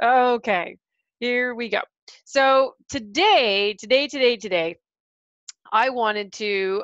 Okay, here we go. So today, I wanted to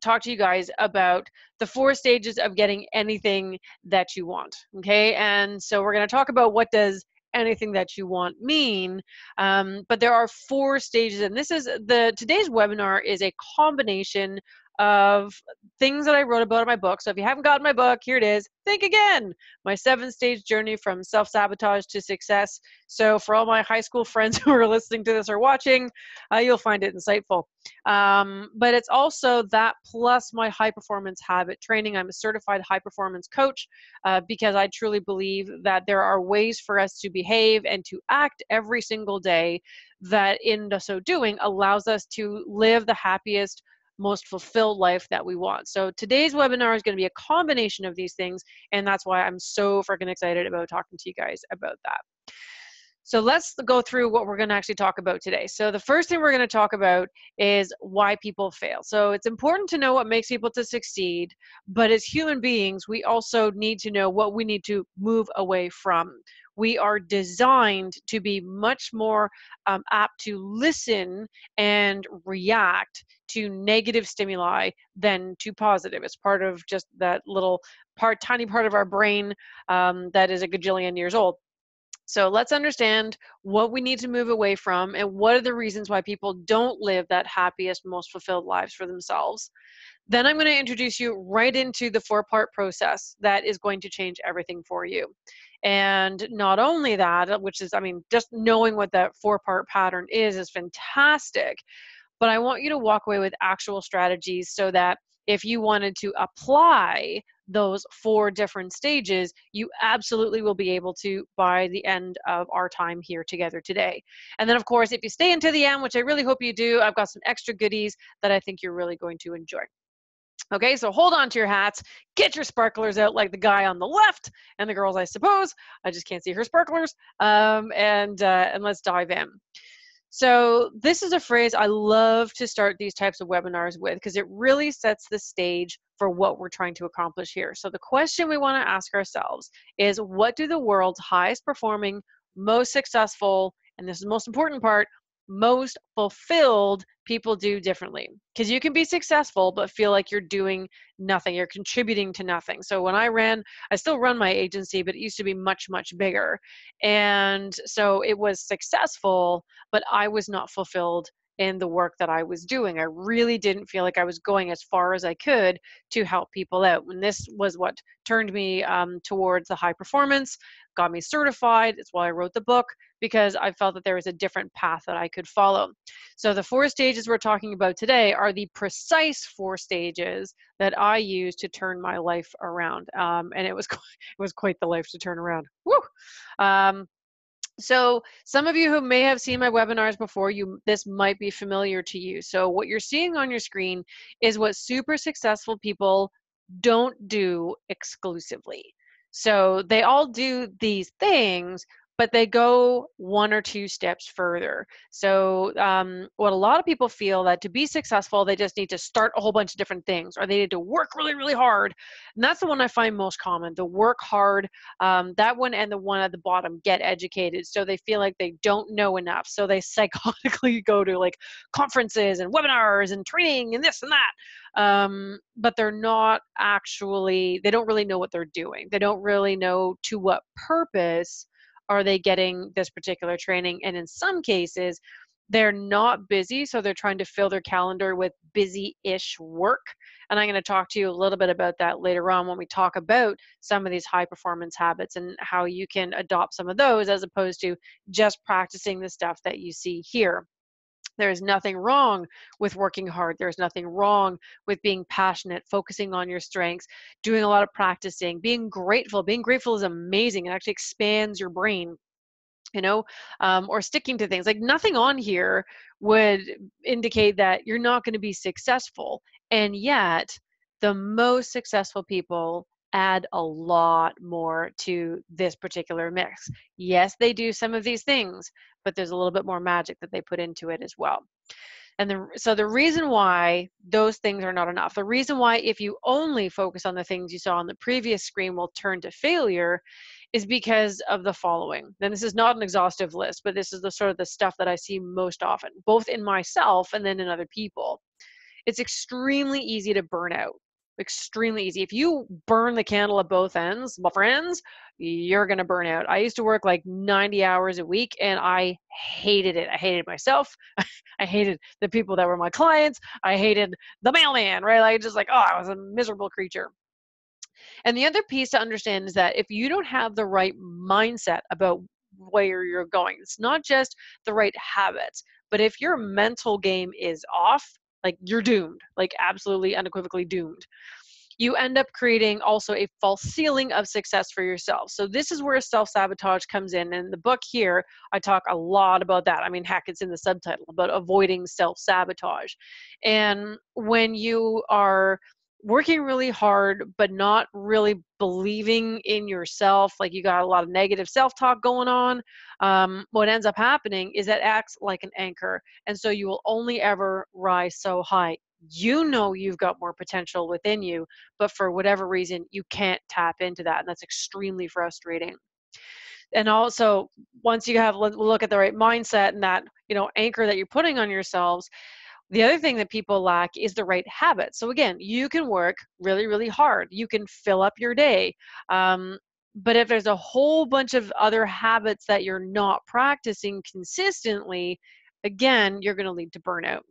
talk to you guys about the 4 stages of getting anything that you want. Okay, and so we're going to talk about what does anything that you want mean, but there are 4 stages, and today's webinar is a combination of things that I wrote about in my book. So if you haven't gotten my book, here it is. Think Again, my 7-stage journey from self-sabotage to success. So for all my high school friends who are listening to this or watching, you'll find it insightful. But it's also that plus my high performance habit training. I'm a certified high performance coach because I truly believe that there are ways for us to behave and to act every single day that in so doing allows us to live the happiest, most fulfilled life that we want. So today's webinar is going to be a combination of these things, and that's why I'm so freaking excited about talking to you guys about that. So let's go through what we're going to actually talk about today. So the first thing we're going to talk about is why people fail. So it's important to know what makes people to succeed, but as human beings, we also need to know what we need to move away from. We are designed to be much more apt to listen and react to negative stimuli than to positive. It's part of just that little tiny part of our brain that is a gajillion years old. So let's understand what we need to move away from and what are the reasons why people don't live that happiest, most fulfilled lives for themselves. Then I'm going to introduce you right into the 4-part process that is going to change everything for you. And not only that, which is, just knowing what that 4-part pattern is fantastic, but I want you to walk away with actual strategies so that if you wanted to apply those 4 different stages, you absolutely will be able to by the end of our time here together today. And then, of course, if you stay until the end, which I really hope you do, I've got some extra goodies that I think you're really going to enjoy. Okay, so hold on to your hats, get your sparklers out like the guy on the left, and the girls, I suppose. I just can't see her sparklers. And let's dive in. So this is a phrase I love to start these types of webinars with because it really sets the stage for what we're trying to accomplish here. So the question we want to ask ourselves is, what do the world's highest performing, most successful, and this is the most important part, most fulfilled people do differently? Because you can be successful but feel like you're doing nothing, you're contributing to nothing. So when I still run my agency, but it used to be much, much bigger. And so it was successful, but I was not fulfilled in the work that I was doing. I really didn't feel like I was going as far as I could to help people out. And this was what turned me towards the high performance, got me certified. It's why I wrote the book, because I felt that there was a different path that I could follow. So the 4 stages we're talking about today are the precise 4 stages that I used to turn my life around. And it was quite the life to turn around. Woo! So some of you who may have seen my webinars before, this might be familiar to you. So what you're seeing on your screen is what super successful people don't do exclusively. So they all do these things, but they go 1 or 2 steps further. So what a lot of people feel that to be successful, they just need to start a whole bunch of different things, or they need to work really, really hard. And that's the one I find most common, the work hard, that one, and the one at the bottom, get educated. So they feel like they don't know enough. So they psychotically go to like conferences and webinars and training and this and that. But they're not actually, they don't really know what they're doing. They don't really know to what purpose are they getting this particular training. And in some cases, they're not busy, so they're trying to fill their calendar with busy-ish work. And I'm going to talk to you a little bit about that later on when we talk about some of these high performance habits and how you can adopt some of those as opposed to just practicing the stuff that you see here. There's nothing wrong with working hard. There's nothing wrong with being passionate, focusing on your strengths, doing a lot of practicing, being grateful. Being grateful is amazing. It actually expands your brain, or sticking to things. Like nothing on here would indicate that you're not going to be successful. And yet, the most successful people add a lot more to this particular mix. Yes, they do some of these things, but there's a little bit more magic that they put into it as well. And so the reason why those things are not enough, the reason why if you only focus on the things you saw on the previous screen will turn to failure, is because of the following. And this is not an exhaustive list, but this is the sort of the stuff that I see most often, both in myself and then in other people. It's extremely easy to burn out. Extremely easy. If you burn the candle at both ends, my friends, you're going to burn out. I used to work like 90 hours a week and I hated it. I hated myself. I hated the people that were my clients. I hated the mailman, right? Like just like, oh, I was a miserable creature. And the other piece to understand is that if you don't have the right mindset about where you're going, it's not just the right habits, but if your mental game is off, like you're doomed, like absolutely unequivocally doomed. You end up creating also a false ceiling of success for yourself. So this is where self-sabotage comes in. And the book here, I talk a lot about that. I mean, heck, it's in the subtitle about avoiding self-sabotage. And when you are working really hard, but not really believing in yourself, like you got a lot of negative self-talk going on, what ends up happening is that acts like an anchor. And so you will only ever rise so high. You know you've got more potential within you, but for whatever reason, you can't tap into that. And that's extremely frustrating. And also, once you have look at the right mindset and that, anchor that you're putting on yourselves, the other thing that people lack is the right habits. So again, you can work really, really hard. You can fill up your day. But if there's a whole bunch of other habits that you're not practicing consistently, again, you're going to lead to burnout.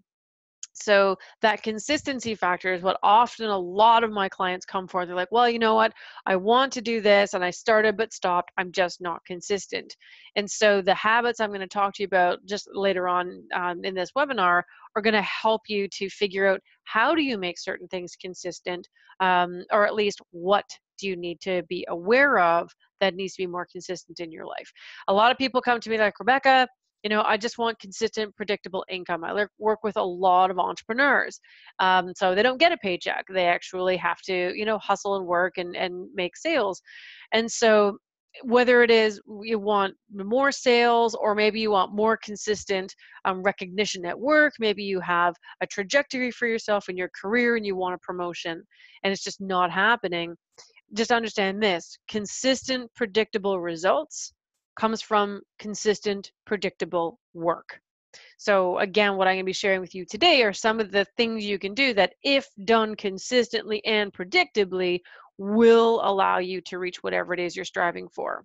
So that consistency factor is what often a lot of my clients come for. They're like, well, you know what? I want to do this and I started but stopped. I'm just not consistent. And so the habits I'm going to talk to you about just later on in this webinar are going to help you to figure out how do you make certain things consistent, or at least what do you need to be aware of that needs to be more consistent in your life. A lot of people come to me like, Rebecca, I just want consistent, predictable income. I work with a lot of entrepreneurs. So they don't get a paycheck. They actually have to, hustle and work and make sales. And so whether it is you want more sales or maybe you want more consistent recognition at work, maybe you have a trajectory for yourself in your career and you want a promotion and it's just not happening. Just understand this: consistent, predictable results comes from consistent, predictable work. So again, what I'm going to be sharing with you today are some of the things you can do that, if done consistently and predictably, will allow you to reach whatever it is you're striving for.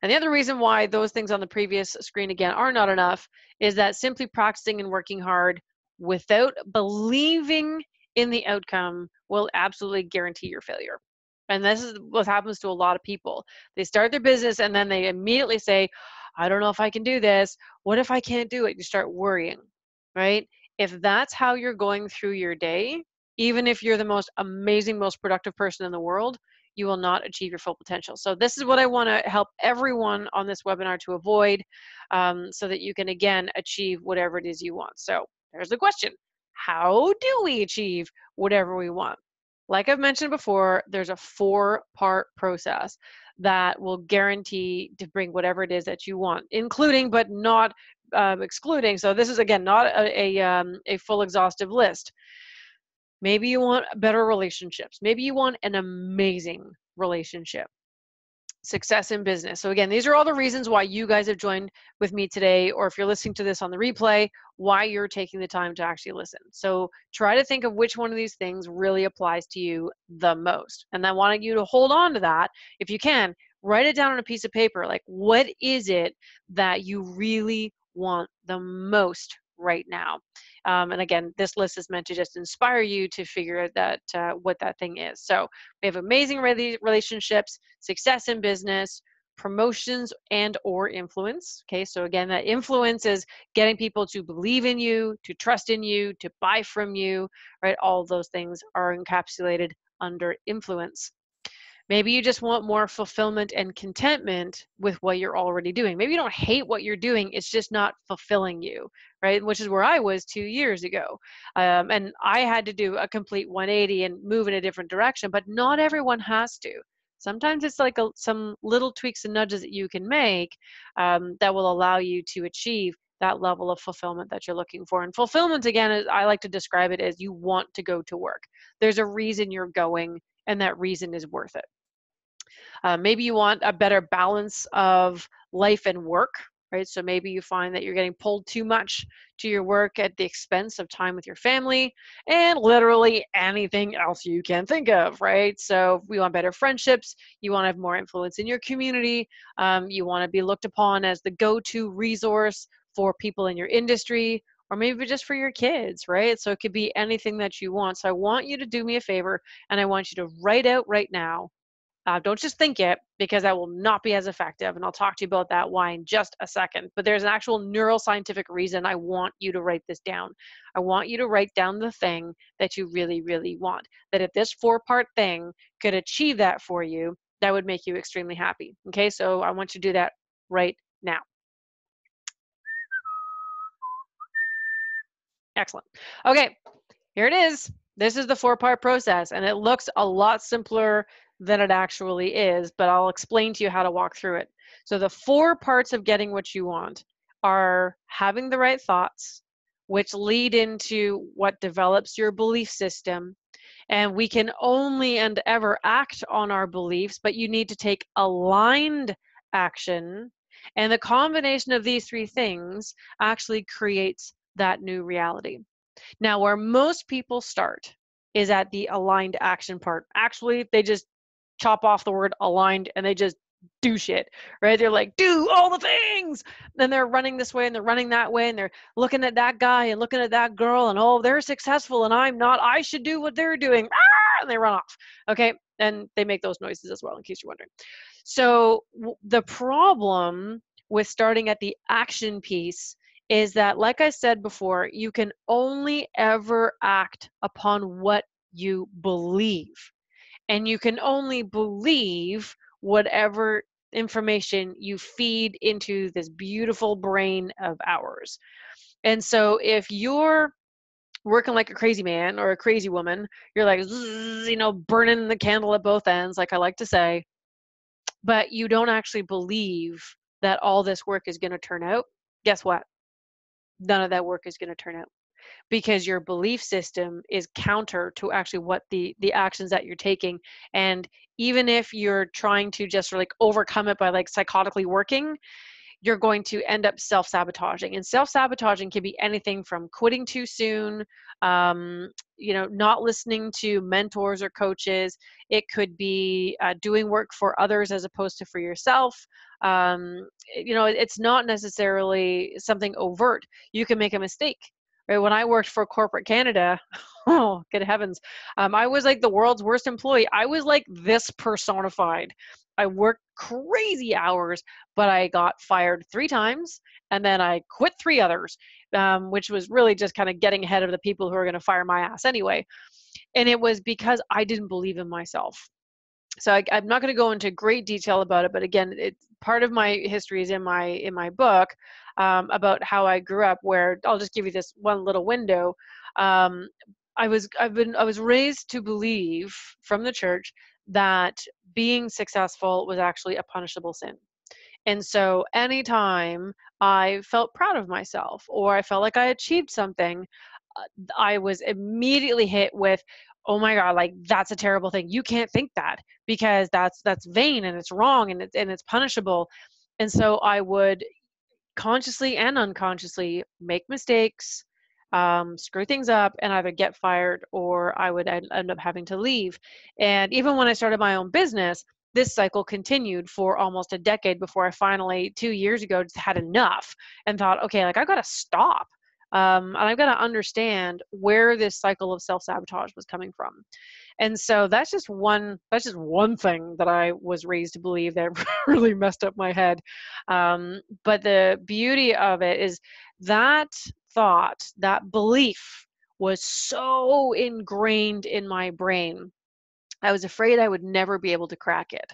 And the other reason why those things on the previous screen, again, are not enough is that simply practicing and working hard without believing in the outcome will absolutely guarantee your failure. And this is what happens to a lot of people. They start their business and then they immediately say, I don't know if I can do this. What if I can't do it? You start worrying, right? If that's how you're going through your day, even if you're the most amazing, most productive person in the world, you will not achieve your full potential. So this is what I want to help everyone on this webinar to avoid, so that you can, again, achieve whatever it is you want. So there's the question. How do we achieve whatever we want? Like I've mentioned before, there's a 4-part process that will guarantee to bring whatever it is that you want, including but not excluding. So this is, again, not a full exhaustive list. Maybe you want better relationships. Maybe you want an amazing relationship. Success in business. So again, these are all the reasons why you guys have joined with me today, or if you're listening to this on the replay, why you're taking the time to actually listen. So try to think of which one of these things really applies to you the most. And I want you to hold on to that. If you can, write it down on a piece of paper. Like, what is it that you really want the most right now? And again, this list is meant to just inspire you to figure out that what that thing is. So we have amazing relationships, success in business, promotions and or influence. Okay, so again, that influence is getting people to believe in you, to trust in you, to buy from you, right? All of those things are encapsulated under influence. Maybe you just want more fulfillment and contentment with what you're already doing. Maybe you don't hate what you're doing, it's just not fulfilling you, right? Which is where I was 2 years ago. And I had to do a complete 180 and move in a different direction, but not everyone has to. Sometimes it's like some little tweaks and nudges that you can make that will allow you to achieve that level of fulfillment that you're looking for. And fulfillment, again, is, I like to describe it as you want to go to work. There's a reason you're going, and that reason is worth it. Maybe you want a better balance of life and work, right? So maybe you find that you're getting pulled too much to your work at the expense of time with your family and literally anything else you can think of, right? So we want better friendships. You want to have more influence in your community. You want to be looked upon as the go-to resource for people in your industry, or maybe just for your kids, right? So it could be anything that you want. So I want you to do me a favor, and I want you to write out right now. Don't just think it, because that will not be as effective. And I'll talk to you about that why in just a second. But there's an actual neuroscientific reason I want you to write this down. I want you to write down the thing that you really, really want. That if this 4-part thing could achieve that for you, that would make you extremely happy. Okay, so I want you to do that right now. Excellent. Okay, here it is. This is the 4-part process, and it looks a lot simpler than it actually is, but I'll explain to you how to walk through it. So the 4 parts of getting what you want are having the right thoughts, which lead into what develops your belief system. And we can only and ever act on our beliefs, but you need to take aligned action. And the combination of these 3 things actually creates that new reality. Now, where most people start is at the aligned action part. Actually, they just chop off the word aligned and they just do shit, right? They're like, do all the things. Then they're running this way and they're running that way and they're looking at that guy and looking at that girl and, oh, they're successful and I'm not. I should do what they're doing. Ah! And they run off. Okay. And they make those noises as well, in case you're wondering. So the problem with starting at the action piece is that, like I said before, you can only ever act upon what you believe. And you can only believe whatever information you feed into this beautiful brain of ours. And so if you're working like a crazy man or a crazy woman, you're like, burning the candle at both ends, like I like to say, but you don't actually believe that all this work is going to turn out, guess what? None of that work is going to turn out, because your belief system is counter to actually what the actions that you're taking. And even if you're trying to just like overcome it by like psychotically working, you're going to end up self-sabotaging. And self-sabotaging can be anything from quitting too soon, not listening to mentors or coaches. It could be doing work for others as opposed to for yourself. It's not necessarily something overt. You can make a mistake. Right? When I worked for corporate Canada, oh, good heavens, I was like the world's worst employee. I was like this personified. I worked crazy hours, but I got fired 3 times, and then I quit 3 others, which was really just kind of getting ahead of the people who are going to fire my ass anyway. And it was because I didn't believe in myself. So I'm not going to go into great detail about it, but again, part of my history is in my book about how I grew up. Where I'll just give you this one little window. I was raised to believe from the church that being successful was actually a punishable sin. And so anytime I felt proud of myself or I felt like I achieved something, I was immediately hit with, oh my God, like that's a terrible thing. You can't think that, because that's vain and it's wrong and it's punishable. And so I would consciously and unconsciously make mistakes, screw things up, and either get fired or I would end up having to leave. And even when I started my own business, this cycle continued for almost a decade before I finally 2 years ago just had enough and thought, okay, like I've got to stop. And I've got to understand where this cycle of self-sabotage was coming from. And so that's just one thing that I was raised to believe that really messed up my head. But the beauty of it is that thought, that belief was so ingrained in my brain. I was afraid I would never be able to crack it.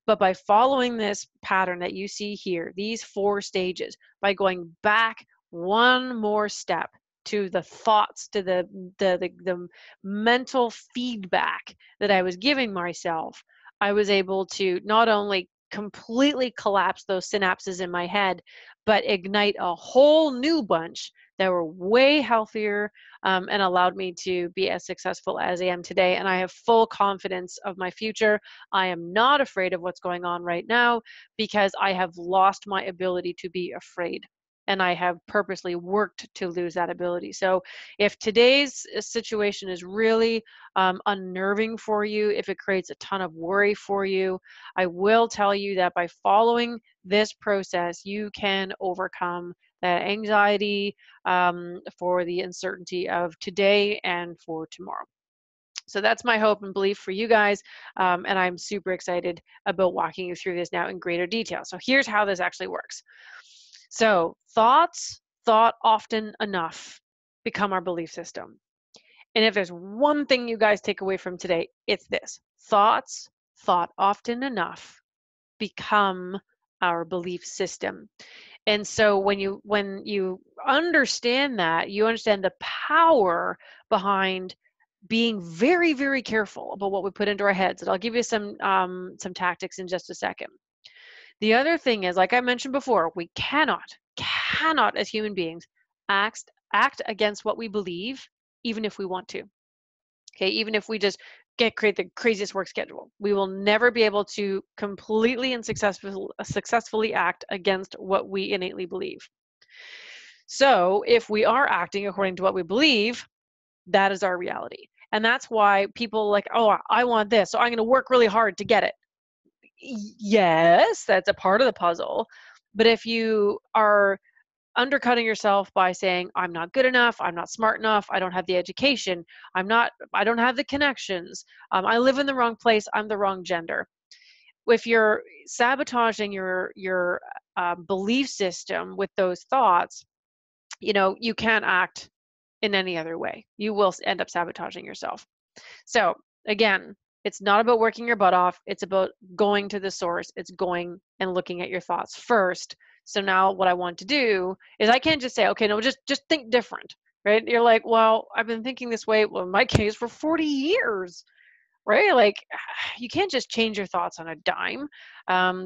But by following this pattern that you see here, these 4 stages, by going back one more step to the thoughts, to the mental feedback that I was giving myself, I was able to not only completely collapse those synapses in my head, but ignite a whole new bunch that were way healthier, and allowed me to be as successful as I am today. And I have full confidence of my future. I am not afraid of what's going on right now because I have lost my ability to be afraid. And I have purposely worked to lose that ability. So if today's situation is really unnerving for you, if it creates a ton of worry for you, I will tell you that by following this process, you can overcome that anxiety, for the uncertainty of today and for tomorrow. So that's my hope and belief for you guys. And I'm super excited about walking you through this now in greater detail. So here's how this actually works. So thoughts thought often enough become our belief system. And if there's one thing you guys take away from today, it's this: thoughts thought often enough become our belief system. And so when you understand that, you understand the power behind being very, very careful about what we put into our heads. And I'll give you some tactics in just a second. The other thing is, like I mentioned before, we cannot as human beings act against what we believe, even if we want to. Okay, even if we just create the craziest work schedule, we will never be able to completely and successfully act against what we innately believe. So if we are acting according to what we believe, that is our reality. And that's why people like, oh, I want this, so I'm going to work really hard to get it. Yes, that's a part of the puzzle. But if you are undercutting yourself by saying, I'm not good enough, I'm not smart enough, I don't have the education, I don't have the connections, I live in the wrong place, I'm the wrong gender. If you're sabotaging your belief system with those thoughts, you can't act in any other way. You will end up sabotaging yourself. So again, it's not about working your butt off. It's about going to the source. It's going and looking at your thoughts first. So now what I want to do is, I can't just say, okay, no, just think different, right? You're like, well, I've been thinking this way, well, in my case, for 40 years, right? Like, you can't just change your thoughts on a dime.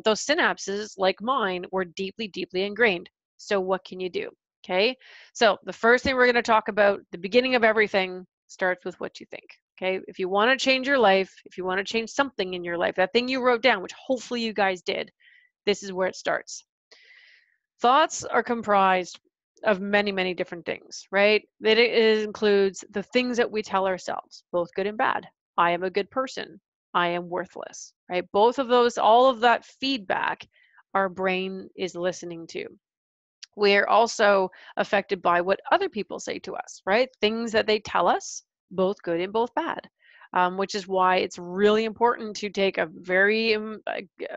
Those synapses, like mine, were deeply, deeply ingrained. So what can you do? Okay. So the first thing we're going to talk about, the beginning of everything, starts with what you think. Okay. If you want to change your life, if you want to change something in your life, that thing you wrote down, which hopefully you guys did, this is where it starts. Thoughts are comprised of many, many different things, right? It includes the things that we tell ourselves, both good and bad. I am a good person. I am worthless, right? Both of those, all of that feedback, our brain is listening to. We're also affected by what other people say to us, right? Things that they tell us, both good and both bad, which is why it's really important to take a very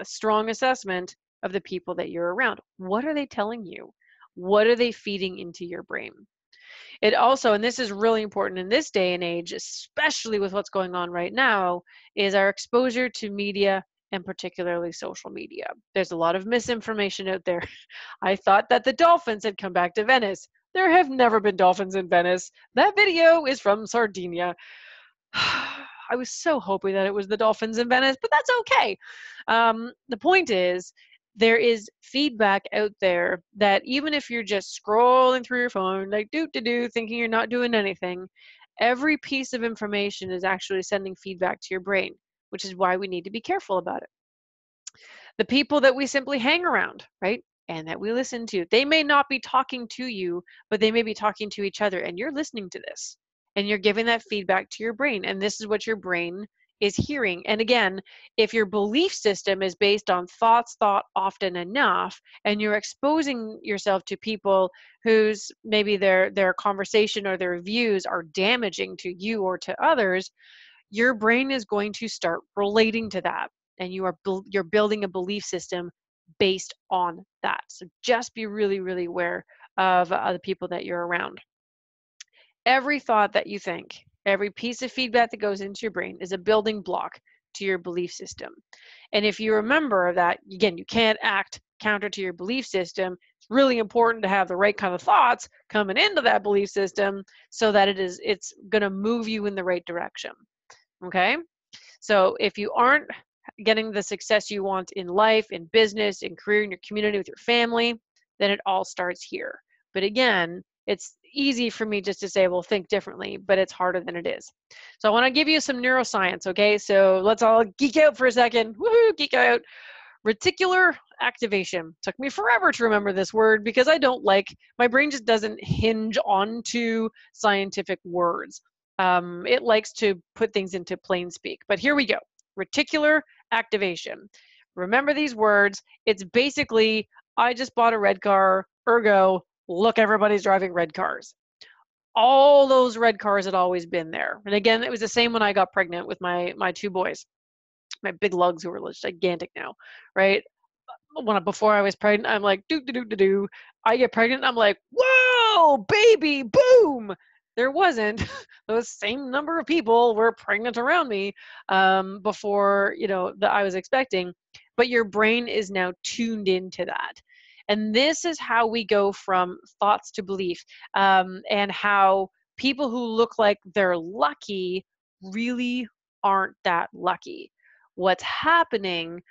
strong assessment of the people that you're around. What are they telling you? What are they feeding into your brain? It also, and this is really important in this day and age, especially with what's going on right now, is our exposure to media, and particularly social media. There's a lot of misinformation out there. I thought that the dolphins had come back to Venice. There have never been dolphins in Venice. That video is from Sardinia. I was so hoping that it was the dolphins in Venice, but that's okay. The point is, there is feedback out there that even if you're just scrolling through your phone, like thinking you're not doing anything, every piece of information is actually sending feedback to your brain, which is why we need to be careful about it. The people that we simply hang around, right, and that we listen to, they may not be talking to you, but they may be talking to each other, and you're listening to this, and you're giving that feedback to your brain, and this is what your brain is hearing. And again, if your belief system is based on thoughts thought often enough, and you're exposing yourself to people whose maybe their conversation or their views are damaging to you or to others, your brain is going to start relating to that, and you're building a belief system based on that. So just be really, really aware of the people that you're around. Every thought that you think, every piece of feedback that goes into your brain is a building block to your belief system. And if you remember that, again, you can't act counter to your belief system, it's really important to have the right kind of thoughts coming into that belief system so that it's going to move you in the right direction. Okay? So if you aren't getting the success you want in life, in business, in career, in your community, with your family, then it all starts here. But again, it's easy for me just to say, well, think differently, but it's harder than it is. So I want to give you some neuroscience, okay? So let's all geek out for a second. Woohoo, geek out. Reticular activation. Took me forever to remember this word because I don't like, my brain just doesn't hinge onto scientific words. It likes to put things into plain speak, but here we go. Reticular activation. Remember these words. It's basically, I just bought a red car, ergo, look, everybody's driving red cars. All those red cars had always been there. And again, it was the same when I got pregnant with my two boys, my big lugs who are gigantic now, right? Before I was pregnant, I'm like, do. I get pregnant, I'm like, whoa, baby, boom. There wasn't those same number of people were pregnant around me before, that I was expecting. But your brain is now tuned into that. And this is how we go from thoughts to belief, and how people who look like they're lucky really aren't that lucky. What's happening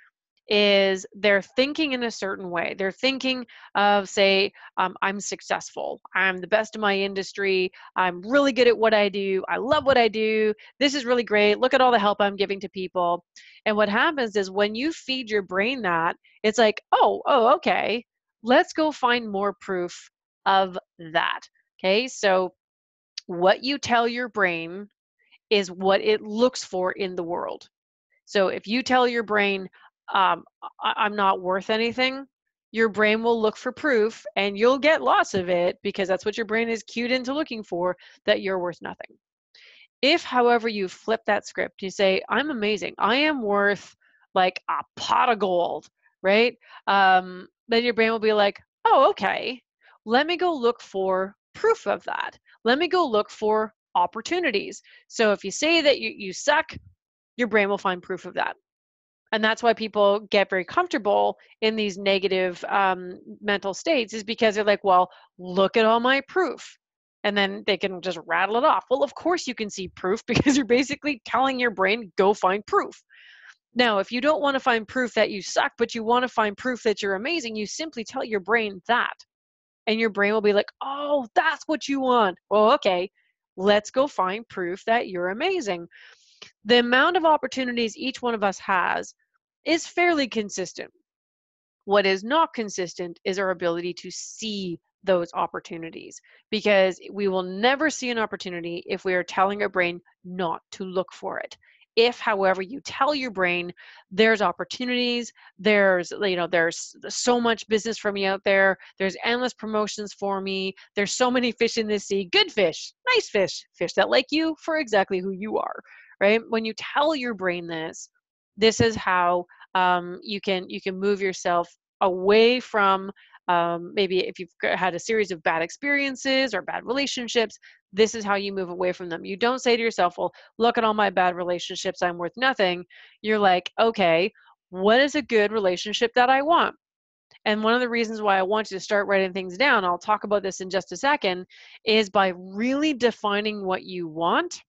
is they're thinking in a certain way. They're thinking of, say, I'm successful. I'm the best in my industry. I'm really good at what I do. I love what I do. This is really great. Look at all the help I'm giving to people. And what happens is when you feed your brain that, it's like, oh, okay, let's go find more proof of that. Okay, so what you tell your brain is what it looks for in the world. So if you tell your brain, I'm not worth anything, your brain will look for proof, and you'll get lots of it because that's what your brain is cued into looking for, that you're worth nothing. If, however, you flip that script, you say, I'm amazing, I am worth like a pot of gold, right? Then your brain will be like, oh, okay, let me go look for proof of that. Let me go look for opportunities. So if you say that you suck, your brain will find proof of that. And that's why people get very comfortable in these negative mental states, is because they're like, well, look at all my proof. And then they can just rattle it off. Well, of course you can see proof because you're basically telling your brain, go find proof. Now, if you don't want to find proof that you suck, but you want to find proof that you're amazing, you simply tell your brain that. And your brain will be like, oh, that's what you want. Well, okay, let's go find proof that you're amazing. The amount of opportunities each one of us has is fairly consistent. What is not consistent is our ability to see those opportunities, because we will never see an opportunity if we are telling our brain not to look for it. If, however, you tell your brain there's opportunities, there's so much business for me out there, there's endless promotions for me, there's so many fish in the sea, good fish, nice fish, fish that like you for exactly who you are, right? When you tell your brain this is how you can move yourself away from maybe if you've had a series of bad experiences or bad relationships. This is how you move away from them. You don't say to yourself, well, look at all my bad relationships, I'm worth nothing. You're like, okay, what is a good relationship that I want? And one of the reasons why I want you to start writing things down, I'll talk about this in just a second, is by really defining what you want,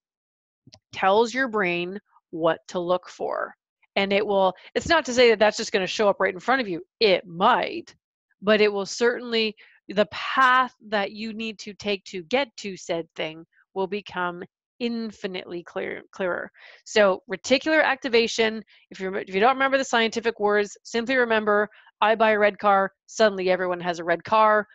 tells your brain what to look for. And it's not to say that that's just going to show up right in front of you. It might, but it will certainly, the path that you need to take to get to said thing will become infinitely clearer. So reticular activation, if you don't remember the scientific words, simply remember, I buy a red car, suddenly everyone has a red car.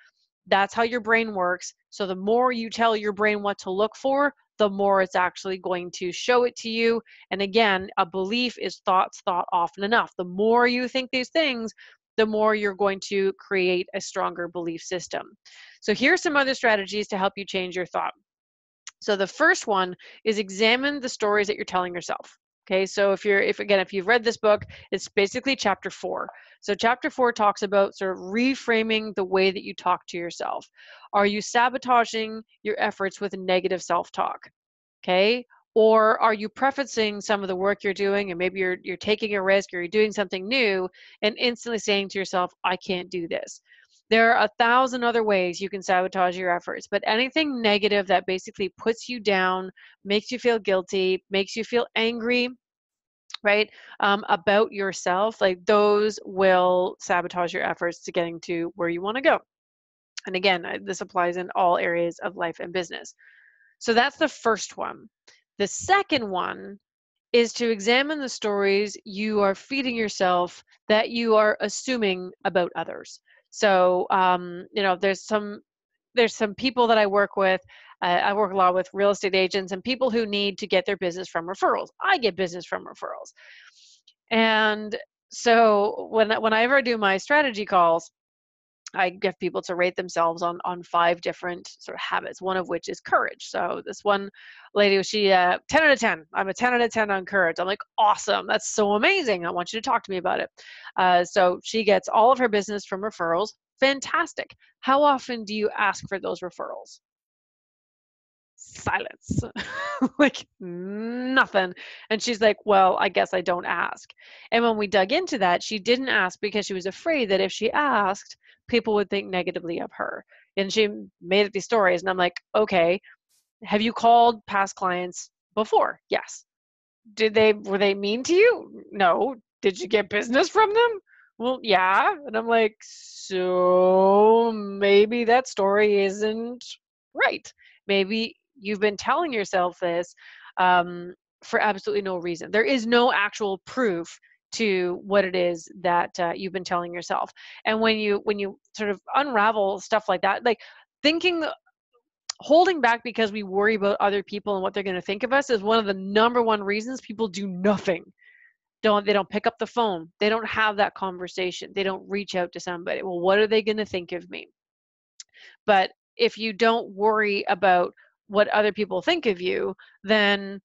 That's how your brain works. So the more you tell your brain what to look for, the more it's actually going to show it to you. And again, a belief is thoughts thought often enough. The more you think these things, the more you're going to create a stronger belief system. So here's some other strategies to help you change your thought. So the first one is examine the stories that you're telling yourself. Okay, so if you've read this book, it's basically chapter 4. So chapter 4 talks about sort of reframing the way that you talk to yourself. Are you sabotaging your efforts with negative self-talk? Okay, or are you prefacing some of the work you're doing, and maybe you're taking a risk, or you're doing something new, and instantly saying to yourself, I can't do this. There are 1,000 other ways you can sabotage your efforts, but anything negative that basically puts you down, makes you feel guilty, makes you feel angry, right? About yourself, like those will sabotage your efforts to getting to where you want to go. And again, this applies in all areas of life and business. So that's the first one. The second one is to examine the stories you are feeding yourself that you are assuming about others. So, there's some people that I work with. I work a lot with real estate agents and people who need to get their business from referrals. I get business from referrals. And so whenever I do my strategy calls, I get people to rate themselves on 5 different sort of habits, one of which is courage. So this one lady, she 10 out of 10. I'm a 10 out of 10 on courage. I'm like, awesome. That's so amazing. I want you to talk to me about it. So she gets all of her business from referrals. Fantastic. How often do you ask for those referrals? Silence. Like nothing. And she's like, well, I guess I don't ask. And when we dug into that, she didn't ask because she was afraid that if she asked, people would think negatively of her. And she made up these stories. And I'm like, okay, have you called past clients before? Yes. Were they mean to you? No. Did you get business from them? Well, yeah. And I'm like, so maybe that story isn't right. Maybe you've been telling yourself this um, for absolutely no reason. There is no actual proof to what it is that you've been telling yourself. And when you sort of unravel stuff like that, like thinking holding back because we worry about other people and what they're going to think of us is one of the number one reasons people do nothing. They don't pick up the phone. They don't have that conversation. They don't reach out to somebody. Well, what are they going to think of me? But if you don't worry about what other people think of you, then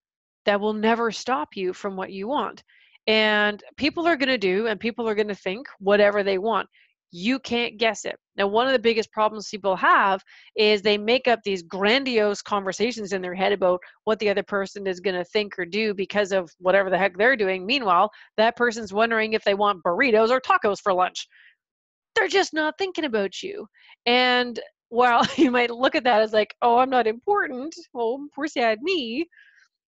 that will never stop you from what you want. And people are going to do and people are going to think whatever they want. You can't guess it. Now, one of the biggest problems people have is they make up these grandiose conversations in their head about what the other person is going to think or do because of whatever the heck they're doing. Meanwhile, that person's wondering if they want burritos or tacos for lunch. They're just not thinking about you. And while you might look at that as like, oh, I'm not important, well, of course you had me.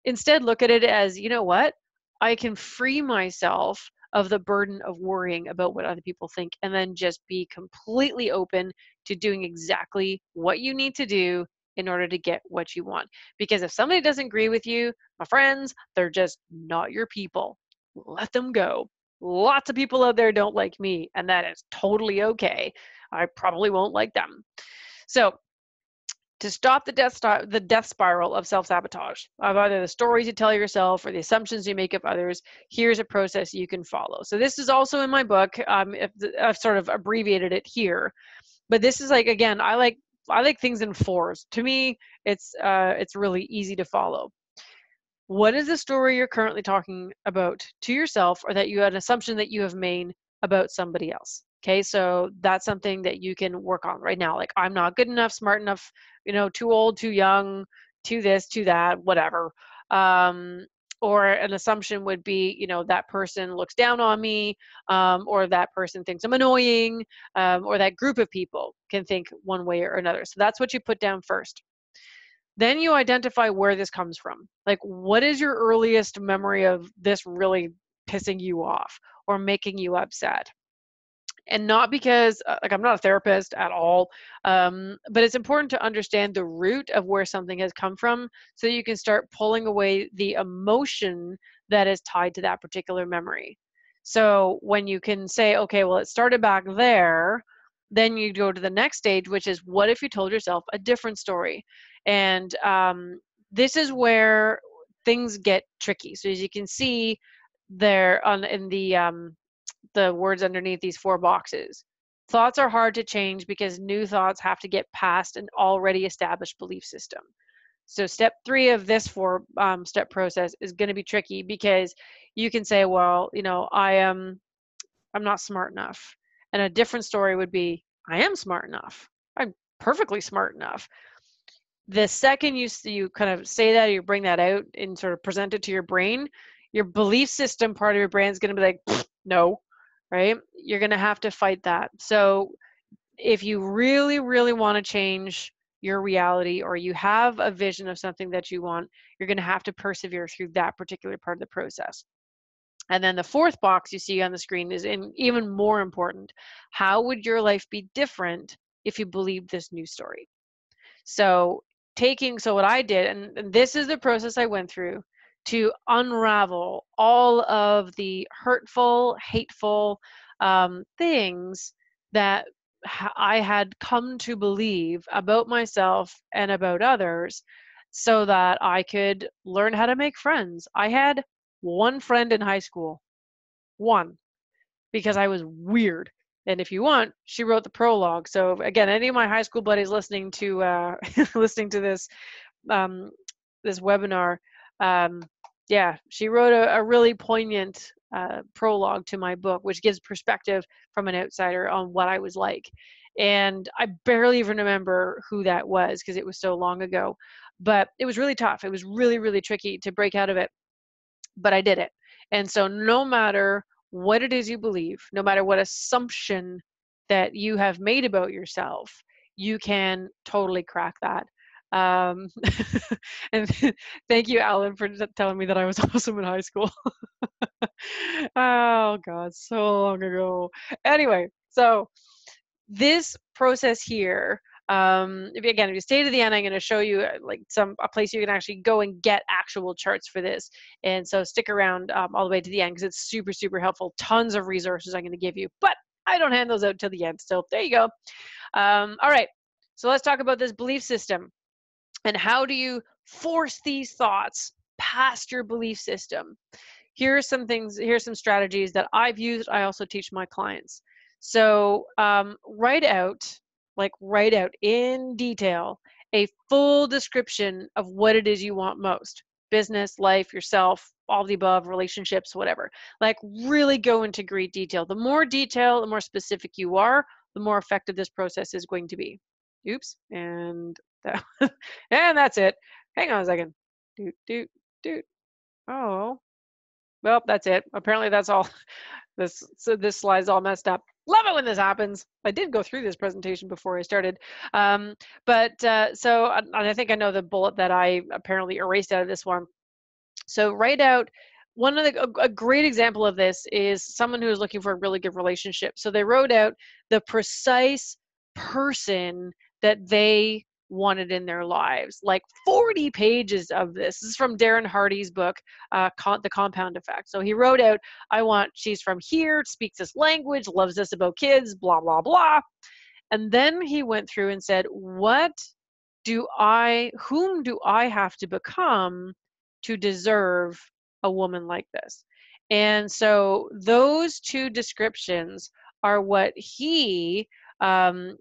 Instead, look at it as, you know what? I can free myself of the burden of worrying about what other people think and then just be completely open to doing exactly what you need to do in order to get what you want. Because if somebody doesn't agree with you, my friends, they're just not your people. Let them go. Lots of people out there don't like me, and that is totally okay. I probably won't like them. So to stop the death spiral of self-sabotage, of either the stories you tell yourself or the assumptions you make of others, here's a process you can follow. So this is also in my book. I've sort of abbreviated it here, but this is like, again, I like things in 4s. To me, it's really easy to follow. What is the story you're currently talking about to yourself, or that you had an assumption that you have made about somebody else? Okay, so that's something that you can work on right now. Like, I'm not good enough, smart enough, too old, too young, too this, too that, whatever. Um, or an assumption would be, that person looks down on me, or that person thinks I'm annoying, or that group of people can think one way or another. So that's what you put down first. Then you identify where this comes from. Like, what is your earliest memory of this really pissing you off or making you upset? And not because, like, I'm not a therapist at all, but it's important to understand the root of where something has come from so you can start pulling away the emotion that is tied to that particular memory. So when you can say, okay, well, it started back there, then you go to the next stage, which is, what if you told yourself a different story? And this is where things get tricky. So as you can see there in the words underneath these 4 boxes. Thoughts are hard to change because new thoughts have to get past an already established belief system. So step 3 of this 4-step process is going to be tricky because you can say, well, I'm not smart enough. And a different story would be, I am smart enough. I'm perfectly smart enough. The second you kind of say that, or you bring that out and sort of present it to your brain, your belief system part of your brain is going to be like, no, right? You're going to have to fight that. So if you really, really want to change your reality, or you have a vision of something that you want, you're going to have to persevere through that particular part of the process. And then the fourth box you see on the screen is even more important. How would your life be different if you believed this new story? So what I did, and this is the process I went through to unravel all of the hurtful, hateful things that I had come to believe about myself and about others so that I could learn how to make friends. I had one friend in high school, one, because I was weird. And if you want, she wrote the prologue. So again, any of my high school buddies listening to listening to um, this webinar, um, yeah, she wrote a really poignant prologue to my book, which gives perspective from an outsider on what I was like. And I barely even remember who that was because it was so long ago. But it was really tough. It was really, really tricky to break out of it, but I did it. And so no matter what it is you believe, no matter what assumption that you have made about yourself, you can totally crack that. Um, and thank you, Alan, for telling me that I was awesome in high school. Oh God, so long ago. Anyway, so this process here, if you stay to the end, I'm going to show you like a place you can actually go and get actual charts for this. And so stick around all the way to the end because it's super, super helpful. Tons of resources I'm going to give you, but I don't hand those out till the end. So there you go. All right. So let's talk about this belief system and how do you force these thoughts past your belief system. Here's some strategies that I've used. I also teach my clients. So write out in detail a full description of what it is you want most. Business, life, yourself, all the above, relationships, whatever. Like really go into great detail. The more detail, the more specific you are, the more effective this process is going to be. Oops, and and that's it. Hang on a second. Doot, doot, doot. Oh, well, that's it. Apparently that's all. This slide's all messed up. Love it when this happens. I did go through this presentation before I started. So I think I know the bullet that I apparently erased out of this one. So write out a great example of this is someone who is looking for a really good relationship. So they wrote out the precise person that they wanted in their lives, like 40 pages of this. This is from Darren Hardy's book, The Compound Effect. So he wrote out, she's from here, speaks this language, loves this about kids, blah, blah, blah. And then he went through and said, whom do I have to become to deserve a woman like this? And so those two descriptions are what he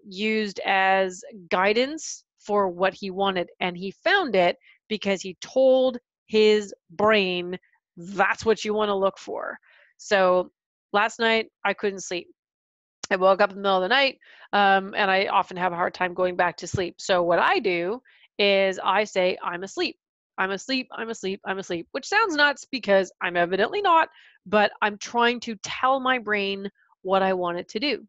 used as guidance for what he wanted. And he found it because he told his brain, that's what you want to look for. So last night I couldn't sleep. I woke up in the middle of the night, and I often have a hard time going back to sleep. So what I do is I say, I'm asleep. I'm asleep, I'm asleep, I'm asleep, which sounds nuts because I'm evidently not, but I'm trying to tell my brain what I want it to do.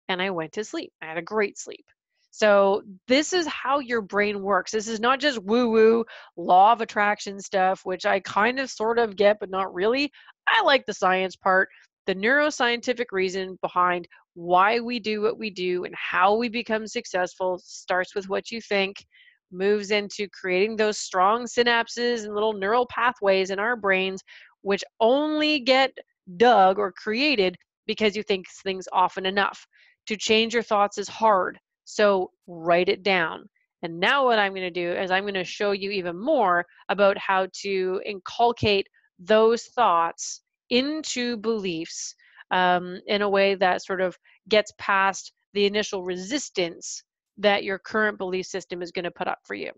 And I went to sleep. I had a great sleep. So this is how your brain works. This is not just woo-woo law of attraction stuff, which I kind of sort of get, but not really. I like the science part, the neuroscientific reason behind why we do what we do and how we become successful starts with what you think, moves into creating those strong synapses and little neural pathways in our brains, which only get dug or created because you think things often enough. To change your thoughts is hard, so write it down. And now what I'm going to do is I'm going to show you even more about how to inculcate those thoughts into beliefs in a way that sort of gets past the initial resistance that your current belief system is going to put up for you.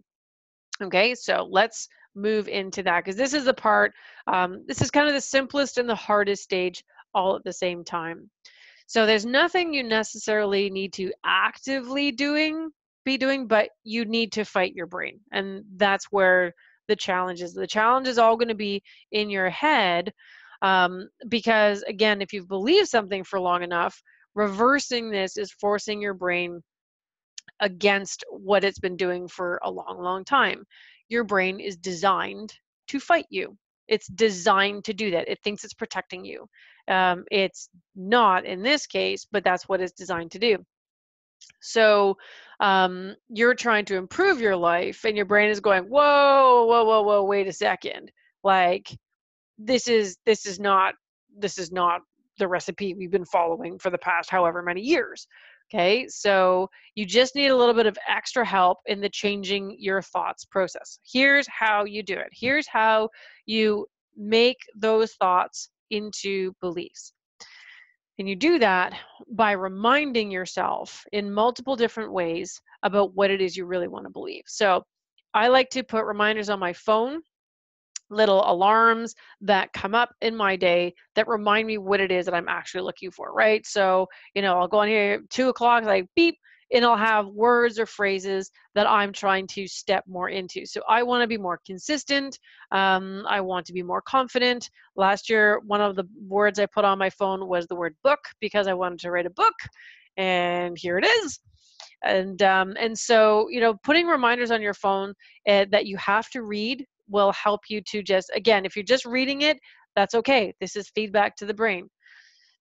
Okay, so let's move into that because this is the part, this is kind of the simplest and the hardest stage all at the same time. So there's nothing you necessarily need to actively be doing, but you need to fight your brain. And that's where the challenge is. The challenge is all going to be in your head because, again, if you've believed something for long enough, reversing this is forcing your brain against what it's been doing for a long, long time. Your brain is designed to fight you. It's designed to do that. It thinks it's protecting you. It's not in this case, but that's what it's designed to do. So you're trying to improve your life, and your brain is going, whoa, whoa, whoa, whoa, wait a second. Like, this is not the recipe we've been following for the past however many years. Okay, so you just need a little bit of extra help in the changing your thoughts process. Here's how you do it. Here's how you make those thoughts into beliefs. And you do that by reminding yourself in multiple different ways about what it is you really want to believe. So I like to put reminders on my phone, little alarms that come up in my day that remind me what it is that I'm actually looking for, right? So, I'll go on here, 2 o'clock, like beep, and I'll have words or phrases that I'm trying to step more into. So I want to be more consistent. I want to be more confident. Last year, one of the words I put on my phone was the word book, because I wanted to write a book, and here it is. And so, putting reminders on your phone that you have to read will help you to just, again, if you're just reading it, that's okay. This is feedback to the brain.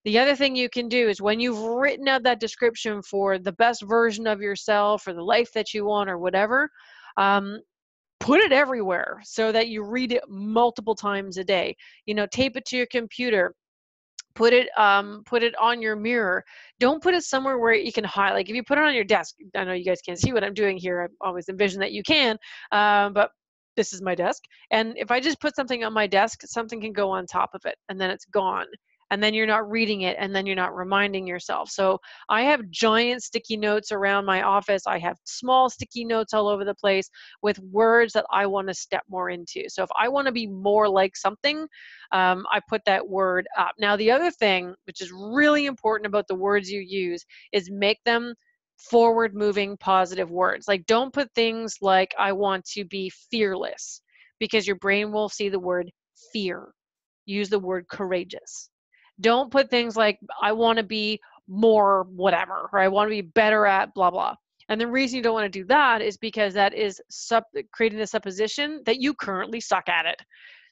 The other thing you can do is when you've written out that description for the best version of yourself or the life that you want or whatever, put it everywhere so that you read it multiple times a day. Tape it to your computer. Put it on your mirror. Don't put it somewhere where you can hide. Like if you put it on your desk, I know you guys can't see what I'm doing here. I always envision that you can, but this is my desk. And if I just put something on my desk, something can go on top of it and then it's gone. And then you're not reading it, and then you're not reminding yourself. So I have giant sticky notes around my office. I have small sticky notes all over the place with words that I want to step more into. So if I want to be more like something, I put that word up. Now, the other thing, which is really important about the words you use, is make them forward-moving, positive words. Like, don't put things like, I want to be fearless, because your brain will see the word fear. Use the word courageous. Don't put things like, I want to be more whatever, or I want to be better at blah, blah. And the reason you don't want to do that is because that is creating the supposition that you currently suck at it.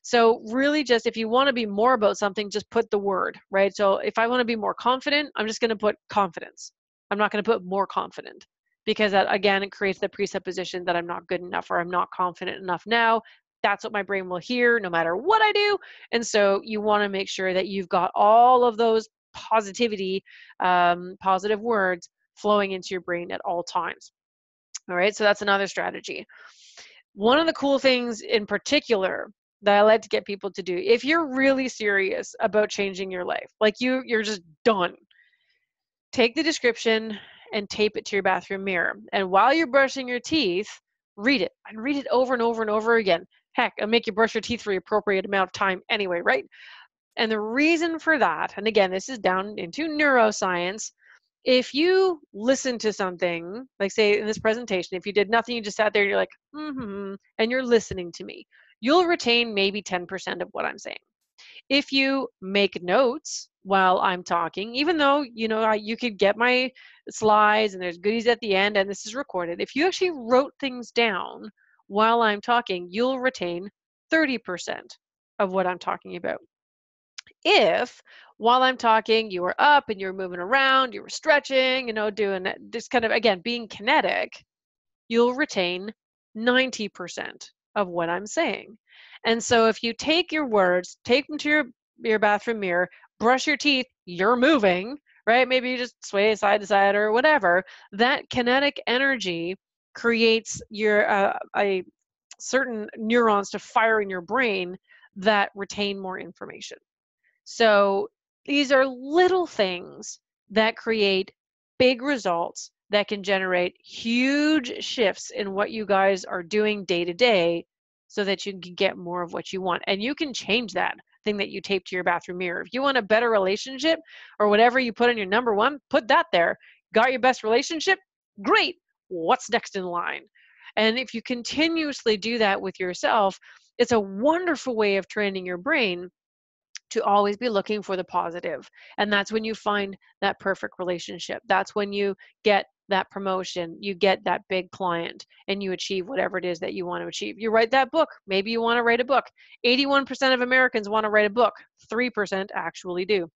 So really, just if you want to be more about something, just put the word, right? So if I want to be more confident, I'm just going to put confidence. I'm not going to put more confident, because that, again, it creates the presupposition that I'm not good enough or I'm not confident enough now. That's what my brain will hear no matter what I do. And so you want to make sure that you've got all of those positive words flowing into your brain at all times. All right, so that's another strategy. One of the cool things in particular that I like to get people to do, if you're really serious about changing your life, like you're just done, take the description and tape it to your bathroom mirror. And while you're brushing your teeth, read it, and read it over and over and over again. Heck, it'll make you brush your teeth for the appropriate amount of time anyway, right? And the reason for that, and again, this is down into neuroscience, if you listen to something, like say in this presentation, if you did nothing, you just sat there and you're like, and you're listening to me, you'll retain maybe 10% of what I'm saying. If you make notes while I'm talking, even though, you could get my slides and there's goodies at the end and this is recorded, if you actually wrote things down while I'm talking, you'll retain 30% of what I'm talking about. If while I'm talking, you were up and you were moving around, you were stretching, doing just kind of, again, being kinetic, you'll retain 90% of what I'm saying. And so if you take your words, take them to your bathroom mirror, brush your teeth, you're moving, right? Maybe you just sway side to side or whatever. That kinetic energy creates a certain neurons to fire in your brain that retain more information. So these are little things that create big results that can generate huge shifts in what you guys are doing day to day so that you can get more of what you want. And you can change that thing that you tape to your bathroom mirror. If you want a better relationship or whatever you put on your number one, put that there. Got your best relationship? Great. What's next in line? And if you continuously do that with yourself, it's a wonderful way of training your brain to always be looking for the positive. And that's when you find that perfect relationship. That's when you get that promotion, you get that big client, and you achieve whatever it is that you want to achieve. You write that book. Maybe you want to write a book. 81% of Americans want to write a book. 3% actually do.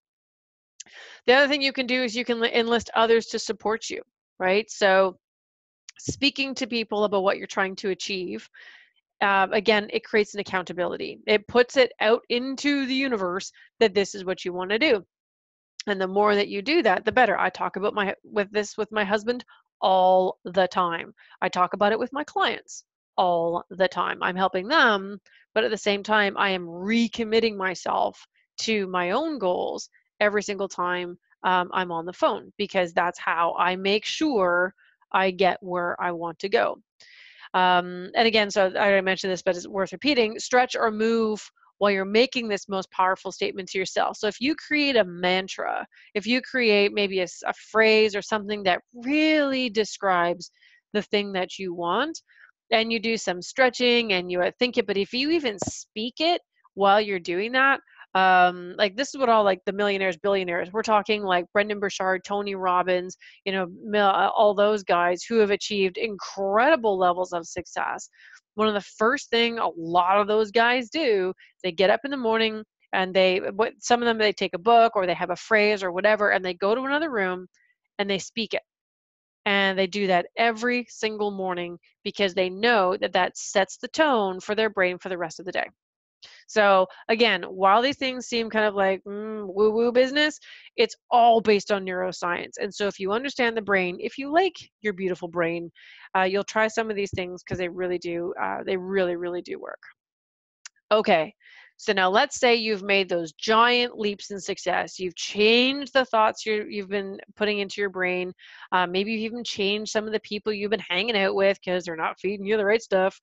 The other thing you can do is you can enlist others to support you, right? So speaking to people about what you're trying to achieve, again, it creates an accountability. It puts it out into the universe that this is what you want to do. And the more that you do that, the better. I talk about with my husband all the time. I talk about it with my clients all the time. I'm helping them, but at the same time, I am recommitting myself to my own goals every single time I'm on the phone, because that's how I make sure I get where I want to go. And again, so I already mentioned this, but it's worth repeating: stretch or move while you're making this most powerful statement to yourself. So if you create a mantra, if you create maybe a phrase or something that really describes the thing that you want, and you do some stretching and you think it, but if you even speak it while you're doing that, like this is what all like the millionaires, billionaires, we're talking like Brendon Burchard, Tony Robbins, all those guys who have achieved incredible levels of success. One of the first thing a lot of those guys do, they get up in the morning and some of them, they take a book or they have a phrase or whatever, and they go to another room and they speak it. And they do that every single morning because they know that that sets the tone for their brain for the rest of the day. So again, while these things seem kind of like woo-woo business, it's all based on neuroscience. And so if you understand the brain, if you like your beautiful brain, you'll try some of these things because they really do, they really, really do work. Okay, so now let's say you've made those giant leaps in success. You've changed the thoughts you've been putting into your brain. Maybe you've even changed some of the people you've been hanging out with because they're not feeding you the right stuff.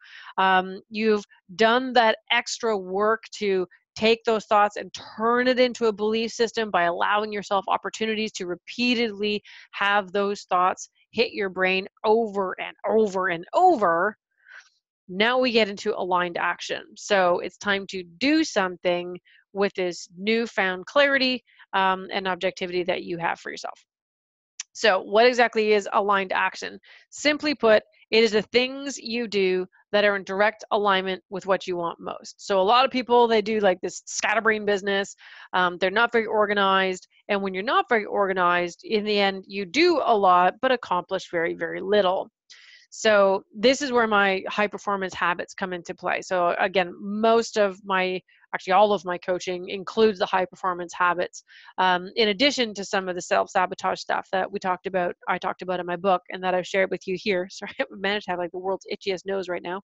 You've done that extra work to take those thoughts and turn it into a belief system by allowing yourself opportunities to repeatedly have those thoughts hit your brain over and over and over. Now we get into aligned action. So it's time to do something with this newfound clarity and objectivity that you have for yourself. So what exactly is aligned action? Simply put, it is the things you do that are in direct alignment with what you want most. So a lot of people, they do like this scatterbrain business. They're not very organized. And when you're not very organized, in the end, you do a lot, but accomplish very, very little. So this is where my high performance habits come into play. So again, actually all of my coaching includes the high performance habits, in addition to some of the self-sabotage stuff that I talked about in my book and that I've shared with you here. Sorry, I managed to have like the world's itchiest nose right now.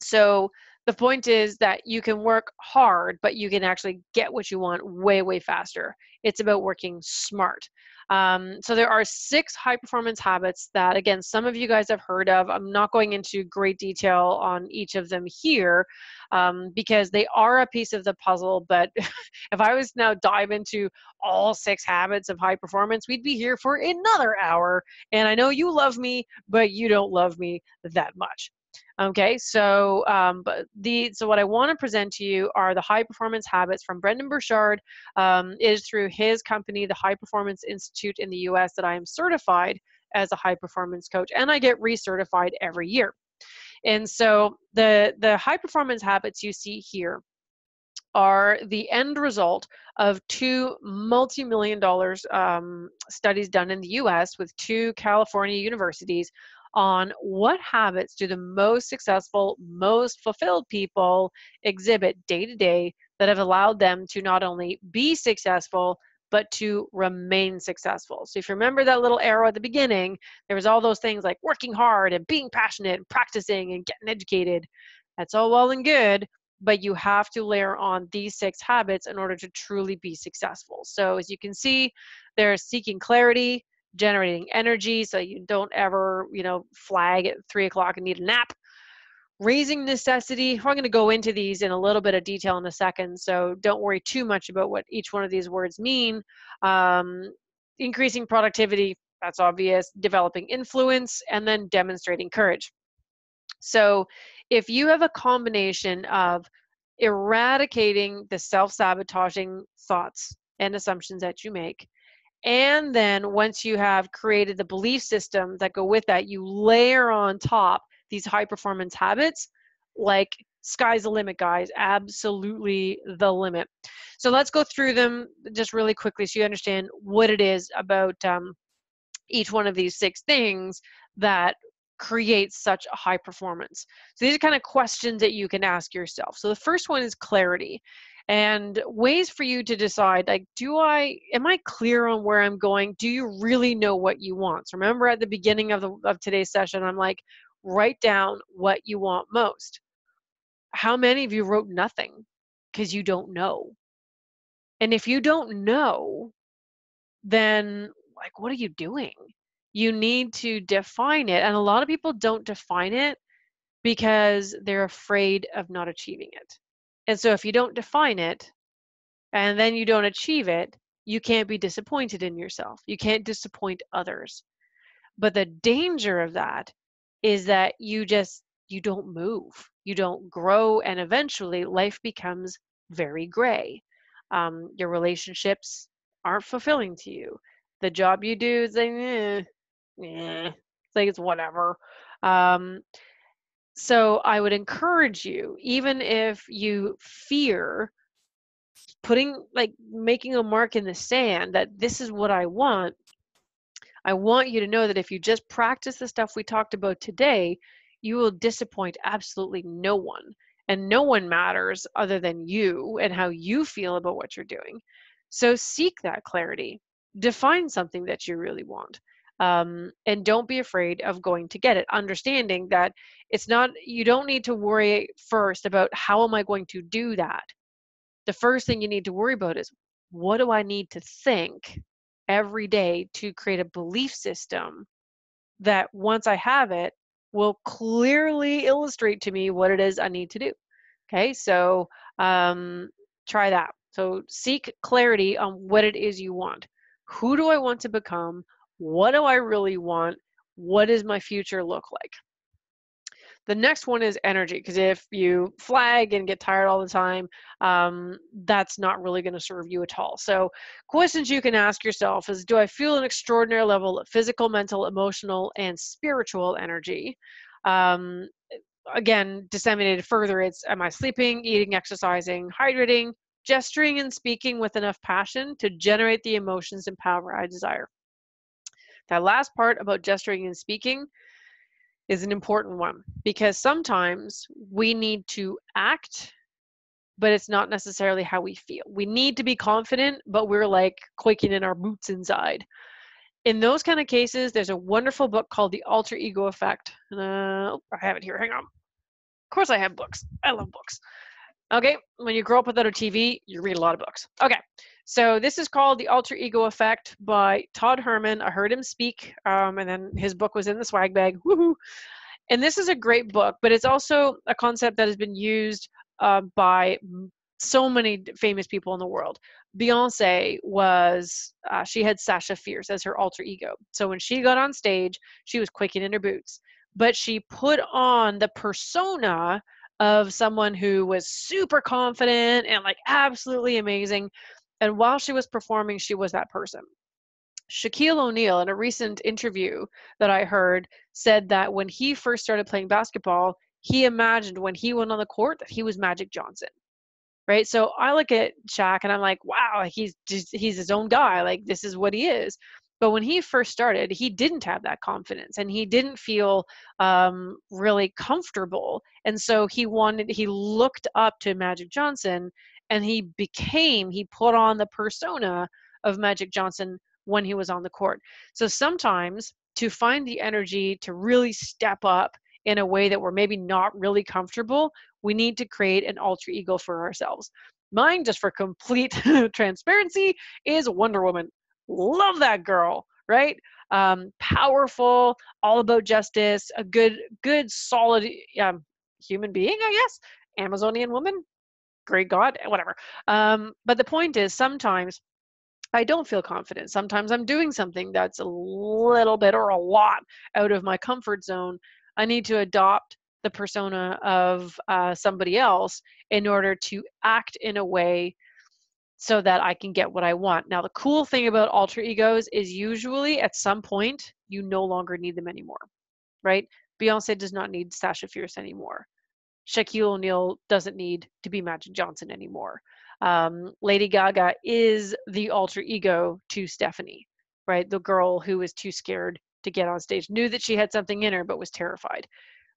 So the point is that you can work hard, but you can actually get what you want way, way faster. It's about working smart. So there are 6 high performance habits that, again, some of you guys have heard of. I'm not going into great detail on each of them here because they are a piece of the puzzle. But if I was now dive into all 6 habits of high performance, we'd be here for another hour. And I know you love me, but you don't love me that much. Okay, so so what I want to present to you are the high performance habits from Brendon Burchard. Is through his company, the High Performance Institute in the US, that I am certified as a high performance coach, and I get recertified every year. And so the high performance habits you see here are the end result of 2 multi-million-dollar studies done in the US with 2 California universities on what habits do the most successful, most fulfilled people exhibit day to day that have allowed them to not only be successful, but to remain successful. So if you remember that little arrow at the beginning, there was all those things like working hard and being passionate and practicing and getting educated. That's all well and good, but you have to layer on these 6 habits in order to truly be successful. So as you can see, there's seeking clarity, generating energy so you don't ever, flag at 3 o'clock and need a nap. Raising necessity. We're going to go into these in a little bit of detail in a second, so don't worry too much about what each one of these words mean. Increasing productivity, that's obvious. Developing influence, and then demonstrating courage. So if you have a combination of eradicating the self-sabotaging thoughts and assumptions that you make, And then once you have created the belief system that go with that, you layer on top these high performance habits. Like, sky's the limit, guys. Absolutely the limit. So let's go through them just really quickly so you understand what it is about each one of these 6 things that creates such a high performance. So these are kind of questions that you can ask yourself. So the first one is clarity, and ways for you to decide, like, am I clear on where I'm going? Do you really know what you want? So remember at the beginning of today's session, I'm like, write down what you want most. How many of you wrote nothing because you don't know? And if you don't know, then, like, what are you doing? You need to define it. And a lot of people don't define it because they're afraid of not achieving it. And so if you don't define it and then you don't achieve it, you can't be disappointed in yourself. You can't disappoint others. But the danger of that is that you don't move, you don't grow, and eventually life becomes very gray. Your relationships aren't fulfilling to you. The job you do is like, it's like it's whatever. So I would encourage you, even if you fear making a mark in the sand that this is what I want you to know that if you just practice the stuff we talked about today, you will disappoint absolutely no one. And no one matters other than you and how you feel about what you're doing. So seek that clarity. Define something that you really want. And don't be afraid of going to get it. Understanding that you don't need to worry first about how am I going to do that. The first thing you need to worry about is, what do I need to think every day to create a belief system that once I have it will clearly illustrate to me what it is I need to do. Okay, so try that. So seek clarity on what it is you want. Who do I want to become? What do I really want? What does my future look like? The next one is energy, because if you flag and get tired all the time, that's not really going to serve you at all. So questions you can ask yourself is, do I feel an extraordinary level of physical, mental, emotional, and spiritual energy? Again, disseminated further, it's, am I sleeping, eating, exercising, hydrating, gesturing, and speaking with enough passion to generate the emotions and power I desire? That last part about gesturing and speaking is an important one, because sometimes we need to act, but it's not necessarily how we feel. We need to be confident, but we're like quaking in our boots inside. In those kind of cases, there's a wonderful book called The Alter Ego Effect. I have it here. Hang on. Of course I have books. I love books. Okay, when you grow up without a TV, you read a lot of books. Okay, so this is called The Alter Ego Effect by Todd Herman. I heard him speak, and then his book was in the swag bag. Woohoo! And this is a great book, but it's also a concept that has been used by so many famous people in the world. Beyonce she had Sasha Fierce as her alter ego. So when she got on stage, she was quaking in her boots, but she put on the persona of someone who was super confident and like absolutely amazing. And while she was performing, she was that person. Shaquille O'Neal, in a recent interview that I heard, said that when he first started playing basketball, he imagined when he went on the court that he was Magic Johnson, right? So I look at Shaq and I'm like, wow, he's his own guy. Like, this is what he is. But when he first started, he didn't have that confidence and he didn't feel really comfortable. And so he looked up to Magic Johnson, and he put on the persona of Magic Johnson when he was on the court. So sometimes to find the energy to really step up in a way that we're maybe not really comfortable, we need to create an alter ego for ourselves. Mine, just for complete transparency, is Wonder Woman. Love that girl, right? Powerful, all about justice, a good, solid human being, I guess. Amazonian woman, great God, whatever. But the point is, sometimes I don't feel confident. Sometimes I'm doing something that's a little bit or a lot out of my comfort zone. I need to adopt the persona of somebody else in order to act in a way so that I can get what I want. Now, the cool thing about alter egos is usually at some point, you no longer need them anymore, right? Beyonce does not need Sasha Fierce anymore. Shaquille O'Neal doesn't need to be Magic Johnson anymore. Lady Gaga is the alter ego to Stephanie, right? The girl who was too scared to get on stage, knew that she had something in her, but was terrified,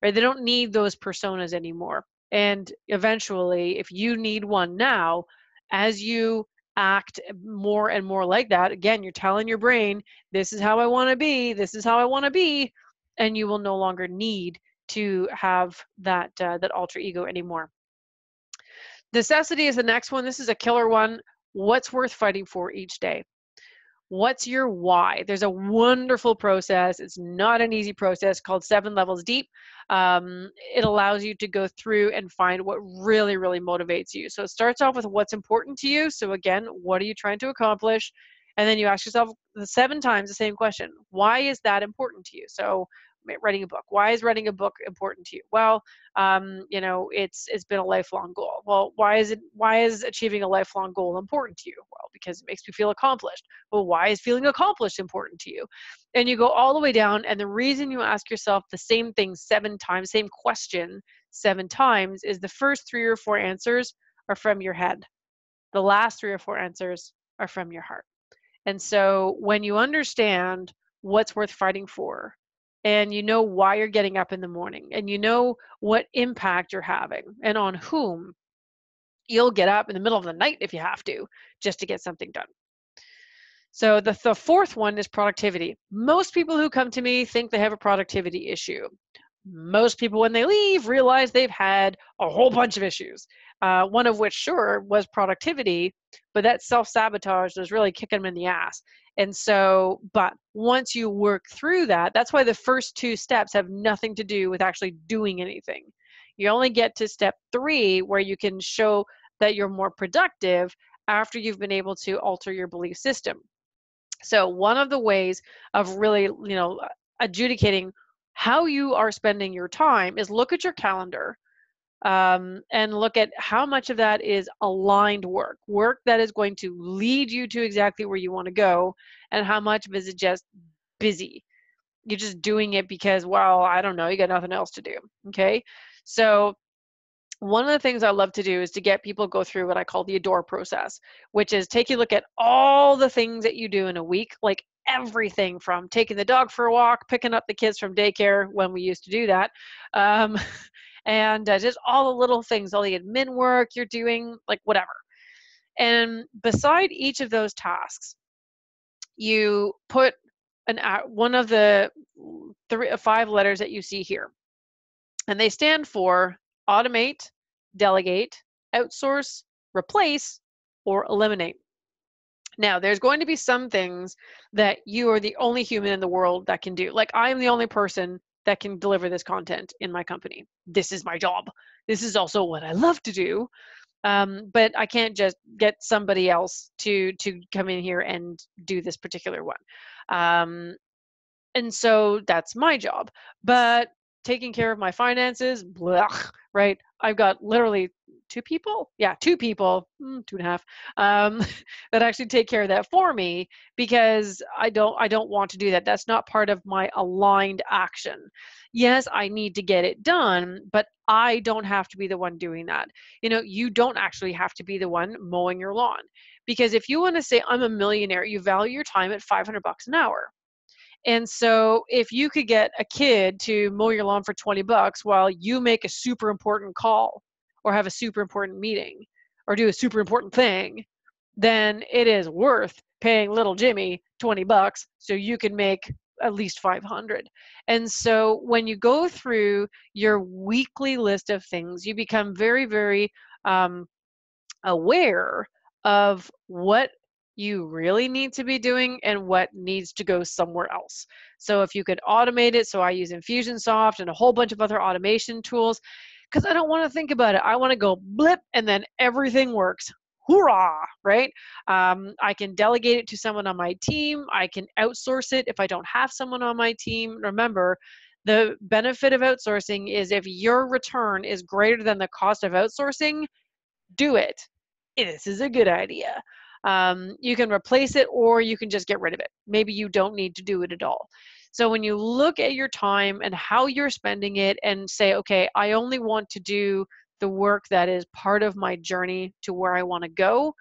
right? They don't need those personas anymore. And eventually, if you need one now, as you act more and more like that, again, you're telling your brain, this is how I want to be, this is how I want to be, and you will no longer need to have that that alter ego anymore. Necessity is the next one. This is a killer one. What's worth fighting for each day? What's your why? There's a wonderful process. It's not an easy process called 7 Levels Deep. It allows you to go through and find what really, really motivates you. So it starts off with what's important to you. So again, what are you trying to accomplish? And then you ask yourself 7 times the same question. Why is that important to you? So writing a book. Why is writing a book important to you? Well, you know, it's been a lifelong goal. Well, why is achieving a lifelong goal important to you? Well, because it makes me feel accomplished. Well, why is feeling accomplished important to you? And you go all the way down, and the reason you ask yourself the same thing 7 times, same question 7 times, is the first 3 or 4 answers are from your head. The last 3 or 4 answers are from your heart. And so when you understand what's worth fighting for, and you know why you're getting up in the morning, and you know what impact you're having and on whom, you'll get up in the middle of the night if you have to, just to get something done. So the fourth one is productivity. Most people who come to me think they have a productivity issue. Most people, when they leave, realize they've had a whole bunch of issues. One of which, sure, was productivity, but that self-sabotage was really kicking them in the ass. And so, but once you work through that, that's why the first 2 steps have nothing to do with actually doing anything. You only get to step 3, where you can show that you're more productive after you've been able to alter your belief system. So one of the ways of really, you know, adjudicating how you are spending your time is look at your calendar, and look at how much of that is aligned work that is going to lead you to exactly where you want to go, and how much of it is just busy. You're just doing it because, well, I don't know, you got nothing else to do. Okay. So one of the things I love to do is to get people go through what I call the ADORE process, which is take a look at all the things that you do in a week, like everything from taking the dog for a walk, picking up the kids from daycare when we used to do that, and just all the little things, all the admin work you're doing, like whatever. And beside each of those tasks, you put one of the 5 letters that you see here. And they stand for automate, delegate, outsource, replace, or eliminate. Now, there's going to be some things that you are the only human in the world that can do. Like, I am the only person that can deliver this content in my company. This is my job. This is also what I love to do. But I can't just get somebody else to come in here and do this particular one. And so that's my job. But taking care of my finances, blah, right? I've got literally 2 people, 2 people, 2.5, that actually take care of that for me, because I don't want to do that. That's not part of my aligned action. Yes, I need to get it done, but I don't have to be the one doing that. You know, you don't actually have to be the one mowing your lawn, because if you want to say I'm a millionaire, you value your time at $500 an hour. And so if you could get a kid to mow your lawn for $20 while you make a super important call, or have a super important meeting, or do a super important thing, then it is worth paying little Jimmy $20 so you can make at least 500. And so when you go through your weekly list of things, you become very, very aware of what you really need to be doing and what needs to go somewhere else. So if you could automate it, so I use Infusionsoft and a whole bunch of other automation tools, because I don't want to think about it. I want to go blip and then everything works. Hoorah, right? I can delegate it to someone on my team. I can outsource it if I don't have someone on my team. Remember, the benefit of outsourcing is if your return is greater than the cost of outsourcing, do it. this is a good idea. You can replace it, or you can just get rid of it. Maybe you don't need to do it at all. So when you look at your time and how you're spending it and say, okay, I only want to do the work that is part of my journey to where I want to go,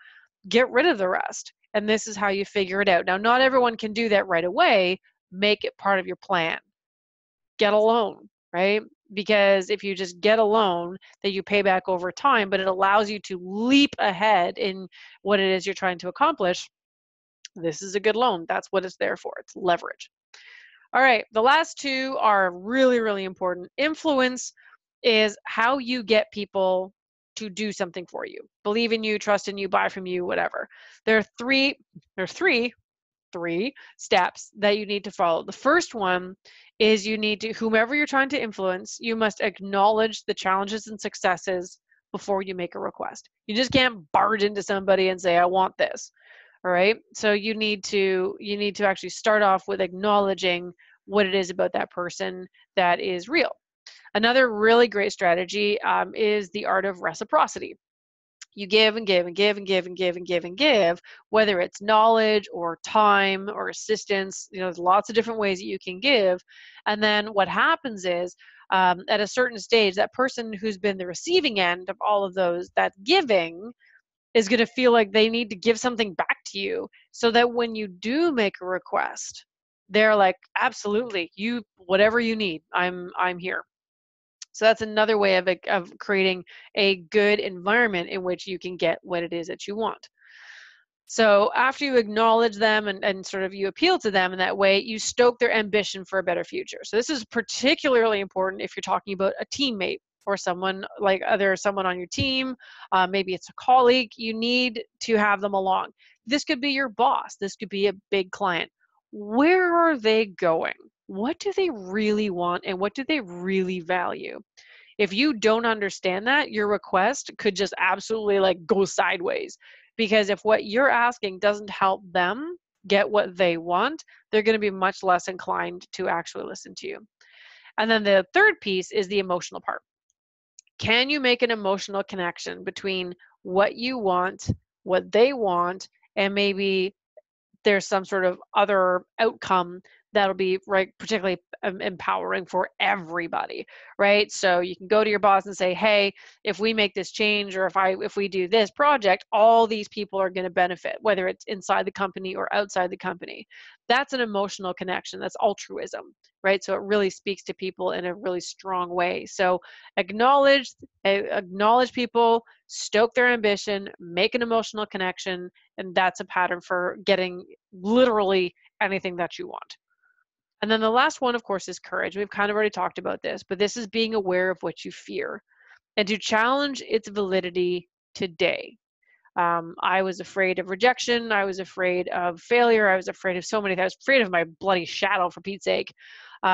get rid of the rest. And this is how you figure it out. Now, not everyone can do that right away. Make it part of your plan. Get a loan, right? Because if you just get a loan that you pay back over time, but it allows you to leap ahead in what it is you're trying to accomplish, this is a good loan. That's what it's there for. It's leverage. All right, the last two are really, really important. Influence is how you get people to do something for you. Believe in you, trust in you, buy from you, whatever. There are three steps that you need to follow. The first one is you need to, whomever you're trying to influence, you must acknowledge the challenges and successes before you make a request. You just can't barge into somebody and say, I want this. All right. So you need to actually start off with acknowledging what it is about that person that is real. Another really great strategy is the art of reciprocity. You give and give and give and give and give and give and give, whether it's knowledge or time or assistance. There's lots of different ways that you can give. And then what happens is at a certain stage, that person who's been the receiving end of all of that giving is going to feel like they need to give something back to you, so that when you do make a request, they're like, absolutely, whatever you need, I'm here. So that's another way of creating a good environment in which you can get what it is that you want. So after you acknowledge them and sort of you appeal to them in that way, you stoke their ambition for a better future. So this is particularly important if you're talking about a teammate or someone like someone on your team. Maybe it's a colleague. You need to have them along. This could be your boss. This could be a big client. Where are they going? What do they really want, and what do they really value? If you don't understand that, your request could just absolutely like go sideways. Because if what you're asking doesn't help them get what they want, they're going to be much less inclined to actually listen to you. And then the third piece is the emotional part. Can you make an emotional connection between what you want, what they want, and maybe there's some sort of other outcome that'll be particularly empowering for everybody, right? So you can go to your boss and say, hey, if we make this change, or if we do this project, all these people are going to benefit, whether it's inside the company or outside the company. That's an emotional connection. That's altruism, right? So it really speaks to people in a really strong way. So acknowledge people, stoke their ambition, make an emotional connection, and that's a pattern for getting literally anything that you want. And then the last one, of course, is courage. We've kind of already talked about this, but this is being aware of what you fear and to challenge its validity today. I was afraid of rejection. I was afraid of failure. I was afraid of so many things. I was afraid of my bloody shadow, for Pete's sake. But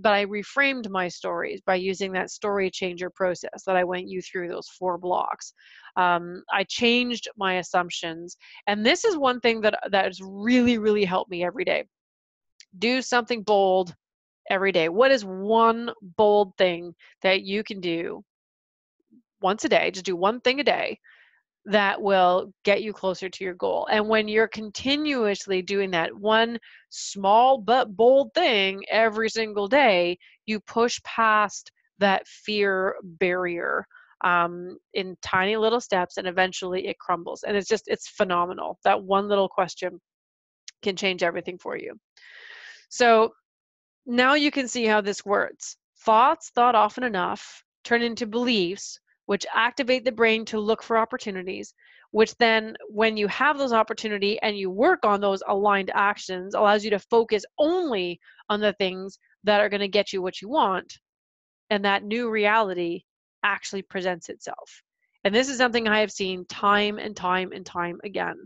I reframed my stories by using that story changer process that I went you through, those 4 blocks. I changed my assumptions. And this is one thing that has really, really helped me every day. Do something bold every day. What is one bold thing that you can do once a day? Just do one thing a day that will get you closer to your goal. And when you're continuously doing that one small but bold thing every single day, you push past that fear barrier in tiny little steps, and eventually it crumbles. And it's phenomenal. That one little question can change everything for you. So now you can see how this works. Thoughts thought often enough turn into beliefs, which activate the brain to look for opportunities, which then, when you have those opportunities and you work on those aligned actions, allows you to focus only on the things that are going to get you what you want. And that new reality actually presents itself. And this is something I have seen time and time and time again.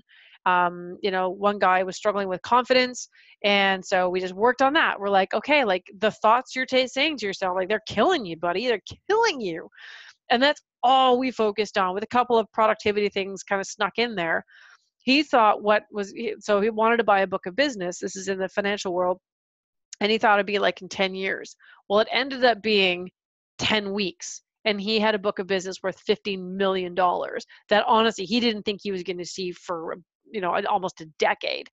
One guy was struggling with confidence, and so we just worked on that. We're like, okay, like the thoughts you're saying to yourself, like they're killing you, buddy. They're killing you. And that's all we focused on, with a couple of productivity things kind of snuck in there. He thought so he wanted to buy a book of business. This is in the financial world. And he thought it'd be like in 10 years. Well, it ended up being 10 weeks. and he had a book of business worth $15 million that honestly he didn't think he was going to see for, almost a decade.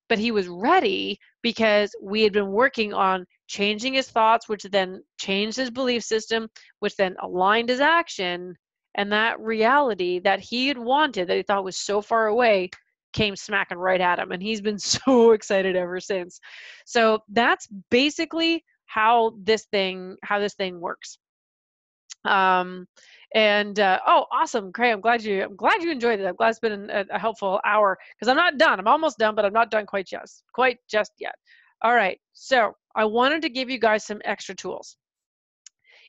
But he was ready because we had been working on changing his thoughts, which then changed his belief system, which then aligned his action. And that reality that he had wanted, that he thought was so far away, came smacking right at him. And he's been so excited ever since. So that's basically how this thing works. Oh, awesome, Craig. I'm glad you enjoyed it. I'm glad it's been a helpful hour, because I'm not done. I'm almost done, but I'm not done quite just yet. All right. So I wanted to give you guys some extra tools.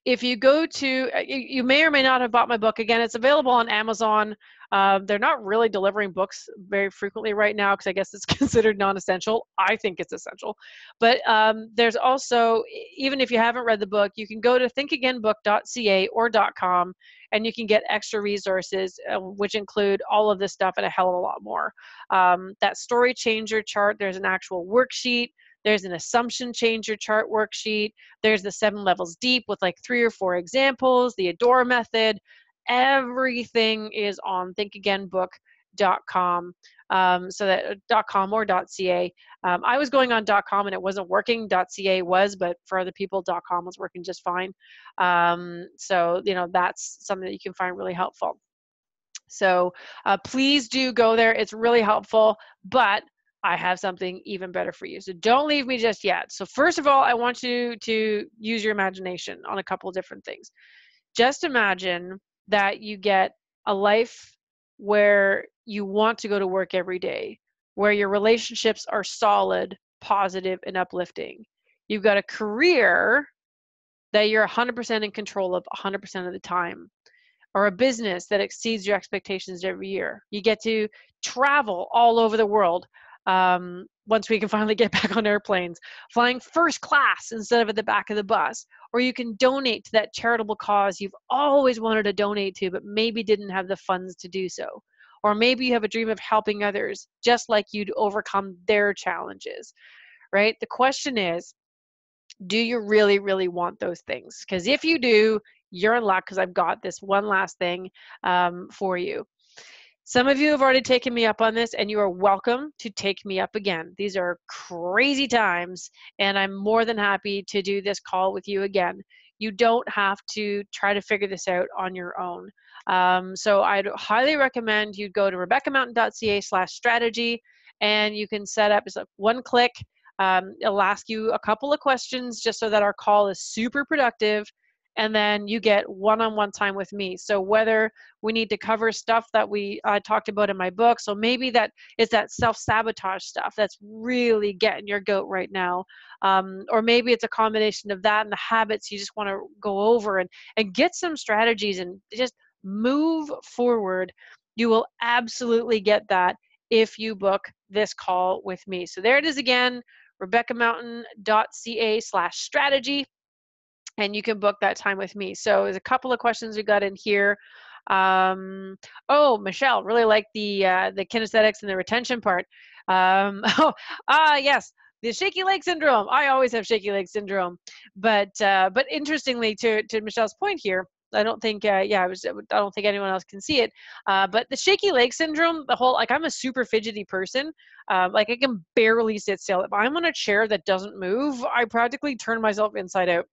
If you go to, you may or may not have bought my book. Again, it's available on Amazon. They're not really delivering books very frequently right now because I guess it's considered non-essential. I think it's essential. But there's also, even if you haven't read the book, you can go to thinkagainbook.ca or .com, and you can get extra resources, which include all of this stuff and a hell of a lot more. That story changer chart, there's an actual worksheet. There's an assumption changer chart worksheet. There's the 7 levels deep with like 3 or 4 examples, the ADORA method. Everything is on thinkagainbook.com. So that .com or .ca. I was going on .com and it wasn't working. .ca was, but for other people, .com was working just fine. So, that's something that you can find really helpful. So please do go there. It's really helpful, but I have something even better for you. So don't leave me just yet. So first of all, I want you to use your imagination on a couple of different things. Just imagine that you get a life where you want to go to work every day, where your relationships are solid, positive, and uplifting. You've got a career that you're 100% in control of 100% of the time, or a business that exceeds your expectations every year. You get to travel all over the world. Once we can finally get back on airplanes, flying first class instead of at the back of the bus, or you can donate to that charitable cause you've always wanted to donate to, but maybe didn't have the funds to do so. Or maybe you have a dream of helping others just like you to overcome their challenges, right? The question is, do you really, really want those things? Because if you do, you're in luck, because I've got this one last thing for you. Some of you have already taken me up on this, and you are welcome to take me up again. These are crazy times, and I'm more than happy to do this call with you again. You don't have to try to figure this out on your own. So I'd highly recommend you go to rebeccamountain.ca/strategy, and you can set up, it's like one click. It'll ask you a couple of questions just so that our call is super productive. And then you get one-on-one time with me. So whether we need to cover stuff that we talked about in my book, so maybe that is that self-sabotage stuff that's really getting your goat right now, or maybe it's a combination of that and the habits you just want to go over and get some strategies and just move forward. You will absolutely get that if you book this call with me. So there it is again, rebeccamountain.ca/strategy. And you can book that time with me. So there's a couple of questions we got in here. Oh, Michelle, really like the kinesthetics and the retention part. Yes, the shaky leg syndrome. I always have shaky leg syndrome, but interestingly, to Michelle's point here, I don't think I don't think anyone else can see it. But the shaky leg syndrome, the whole, like, I'm a super fidgety person. Like, I can barely sit still. If I'm on a chair that doesn't move, I practically turn myself inside out.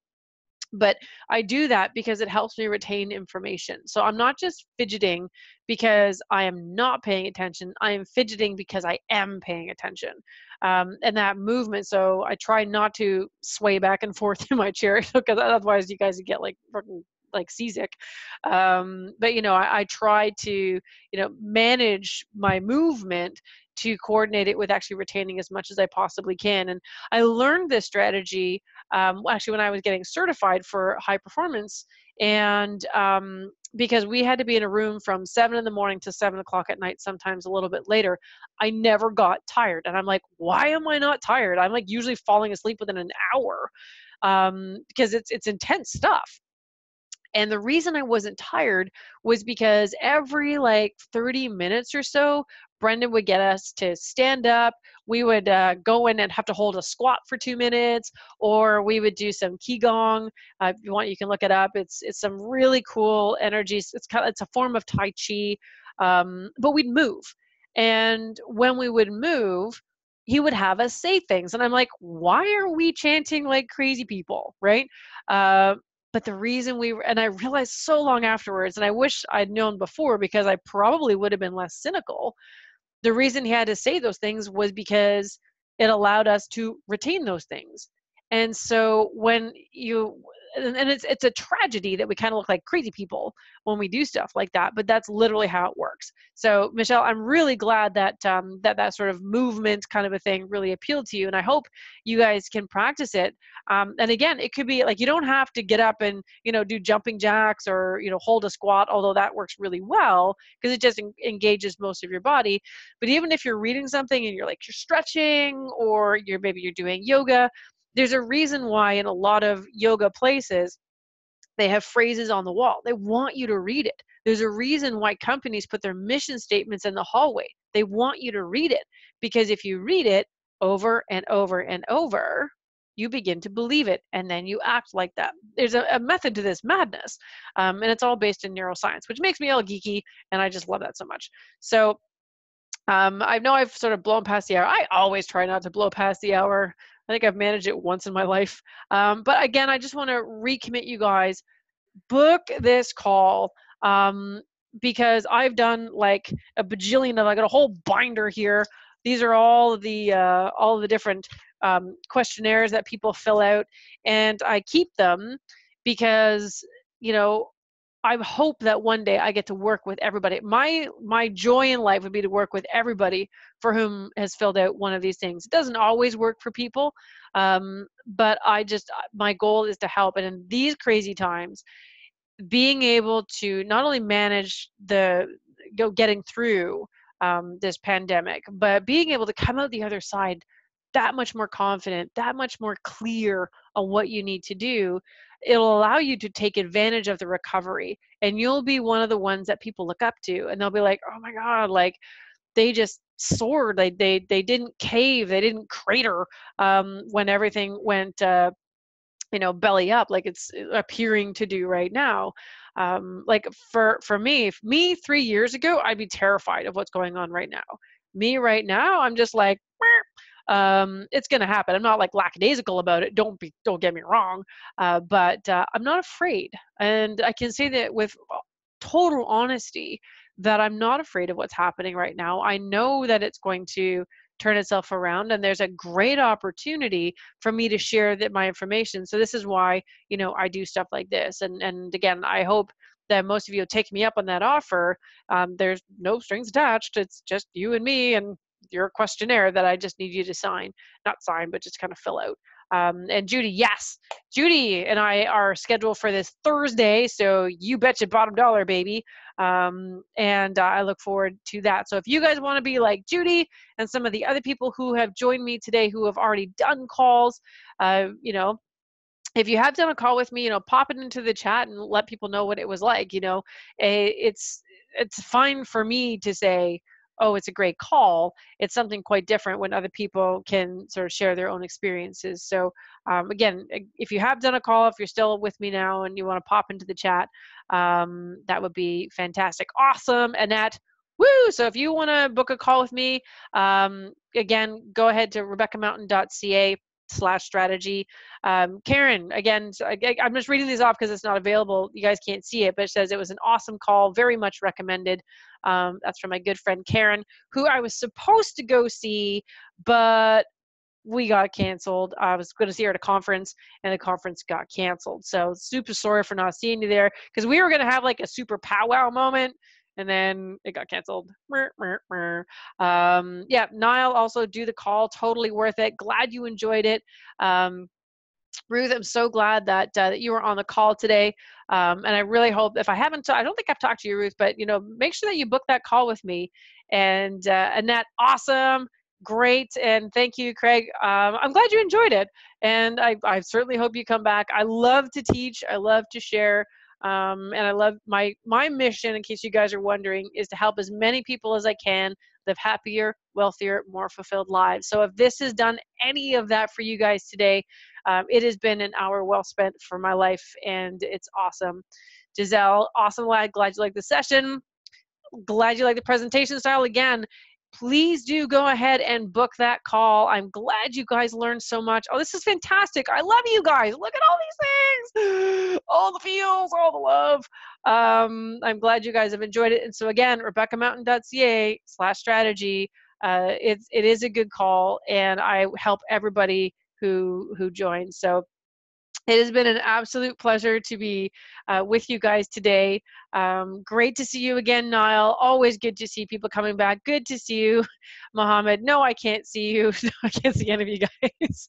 But I do that because it helps me retain information. So I'm not just fidgeting because I am not paying attention. I am fidgeting because I am paying attention. And that movement, so I try not to sway back and forth in my chair, because otherwise you guys would get like seasick. But I try to manage my movement to coordinate it with actually retaining as much as I possibly can. And I learned this strategy actually when I was getting certified for high performance, and because we had to be in a room from 7 in the morning to 7 o'clock at night, sometimes a little bit later, I never got tired. And I'm like, why am I not tired? I'm like usually falling asleep within an hour, because it's intense stuff. And the reason I wasn't tired was because every like 30 minutes or so, Brendan would get us to stand up. We would go in and have to hold a squat for 2 minutes, or we would do some qigong. If you want, you can look it up. It's some really cool energies. It's a form of Tai Chi, but we'd move. And when we would move, he would have us say things. And I'm like, why are we chanting like crazy people, right? But the reason and I realized so long afterwards, and I wish I'd known before because I probably would have been less cynical. The reason he had to say those things was because it allowed us to retain those things. And so when and it's a tragedy that we kind of look like crazy people when we do stuff like that, but that's literally how it works. So Michelle, I'm really glad that that sort of movement kind of a thing really appealed to you, and I hope you guys can practice it. And again, it could be like, you don't have to get up and do jumping jacks or hold a squat, although that works really well because it just engages most of your body. But even if you're reading something and you're stretching, or maybe you're doing yoga, there's a reason why in a lot of yoga places they have phrases on the wall. They want you to read it. There's a reason why companies put their mission statements in the hallway. They want you to read it, because if you read it over and over and over, you begin to believe it, and then you act like that. There's a method to this madness, and it's all based in neuroscience, which makes me all geeky, and I just love that so much. So I know I've sort of blown past the hour. I always try not to blow past the hour. I think I've managed it once in my life. But again, I just want to recommit you guys, book this call, because I've done like a bajillion of, I got a whole binder here. These are all of the different questionnaires that people fill out, and I keep them because, I hope that one day I get to work with everybody. My joy in life would be to work with everybody for whom has filled out one of these things. It doesn't always work for people, but my goal is to help. And in these crazy times, being able to not only manage getting through this pandemic, but being able to come out the other side that much more confident, that much more clear on what you need to do, it'll allow you to take advantage of the recovery. And you'll be one of the ones that people look up to, and they'll be like, oh my God, like they just soared. They didn't cave. They didn't crater when everything went, belly up, like it's appearing to do right now. Like for me 3 years ago, I'd be terrified of what's going on right now. Me right now, I'm just like, it's going to happen. I'm not like lackadaisical about it. Don't get me wrong. But I'm not afraid. And I can say that with total honesty, that I'm not afraid of what's happening right now. I know that it's going to turn itself around, and there's a great opportunity for me to share my information. So this is why, I do stuff like this. And again, I hope that most of you take me up on that offer. There's no strings attached. It's just you and me and your questionnaire that I just need you to not sign, but just kind of fill out. And Judy, yes, Judy and I are scheduled for this Thursday. So you betcha bottom dollar, baby. And I look forward to that. So if you guys want to be like Judy and some of the other people who have joined me today, who have already done calls, if you have done a call with me, pop it into the chat and let people know what it was like. It's fine for me to say, oh, it's a great call. It's something quite different when other people can sort of share their own experiences. So again, if you have done a call, if you're still with me now and you want to pop into the chat, that would be fantastic. Awesome, Annette. Woo! So if you want to book a call with me, again, go ahead to rebeccamountain.ca/strategy. Karen, again, I'm just reading these off because it's not available. You guys can't see it, but it says it was an awesome call, very much recommended. That's from my good friend Karen, who I was supposed to go see, but we got canceled. I was going to see her at a conference, and the conference got canceled. So super sorry for not seeing you there, because we were going to have like a super powwow moment, and then it got canceled. Yeah, Niall, also do the call. Totally worth it. Glad you enjoyed it. Ruth, I'm so glad that you were on the call today. And I really hope, if I haven't, I don't think I've talked to you, Ruth, but make sure that you book that call with me. And Annette, awesome. Great. And thank you, Craig. I'm glad you enjoyed it. And I certainly hope you come back. I love to teach. I love to share. And I love my mission, in case you guys are wondering, is to help as many people as I can live happier, wealthier, more fulfilled lives. So if this has done any of that for you guys today, it has been an hour well spent for my life, and it's awesome. Giselle, awesome. Glad you liked the session. Glad you like the presentation style. Again, please do go ahead and book that call. I'm glad you guys learned so much. Oh, this is fantastic. I love you guys. Look at all these things. All the feels, all the love. I'm glad you guys have enjoyed it. And so again, RebeccaMountain.ca/strategy. It is a good call, and I help everybody who joins. So it has been an absolute pleasure to be with you guys today. Great to see you again, Niall. Always good to see people coming back. Good to see you, Mohammed. No, I can't see you. No, I can't see any of you guys.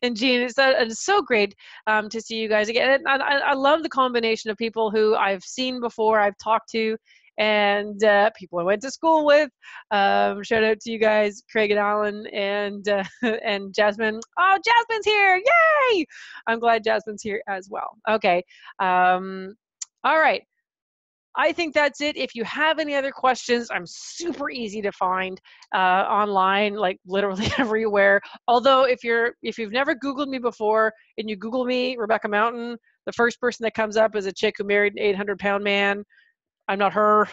And Jean, it's so great to see you guys again. And I love the combination of people who I've seen before, I've talked to, and people I went to school with. Shout out to you guys, Craig and Alan, and and Jasmine. Oh, Jasmine's here! Yay! I'm glad Jasmine's here as well. Okay. All right. I think that's it. If you have any other questions, I'm super easy to find online, like literally everywhere. Although if you've never Googled me before and you Google me, Rebecca Mountain, the first person that comes up is a chick who married an 800-pound man. I'm not her.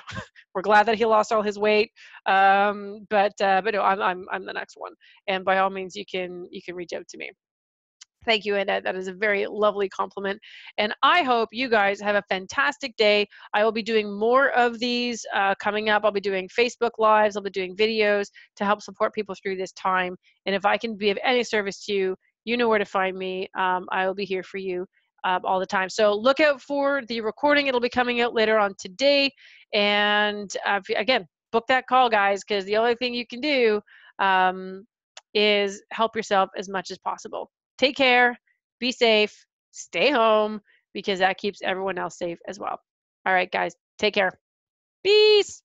We're glad that he lost all his weight. But no, I'm the next one. And by all means, you can reach out to me. Thank you, Annette. That is a very lovely compliment. And I hope you guys have a fantastic day. I will be doing more of these coming up. I'll be doing Facebook Lives. I'll be doing videos to help support people through this time. And if I can be of any service to you, you know where to find me. I will be here for you all the time. So look out for the recording. It'll be coming out later on today. And again, book that call, guys, because the only thing you can do is help yourself as much as possible. Take care, be safe, stay home, because that keeps everyone else safe as well. All right, guys, take care. Peace.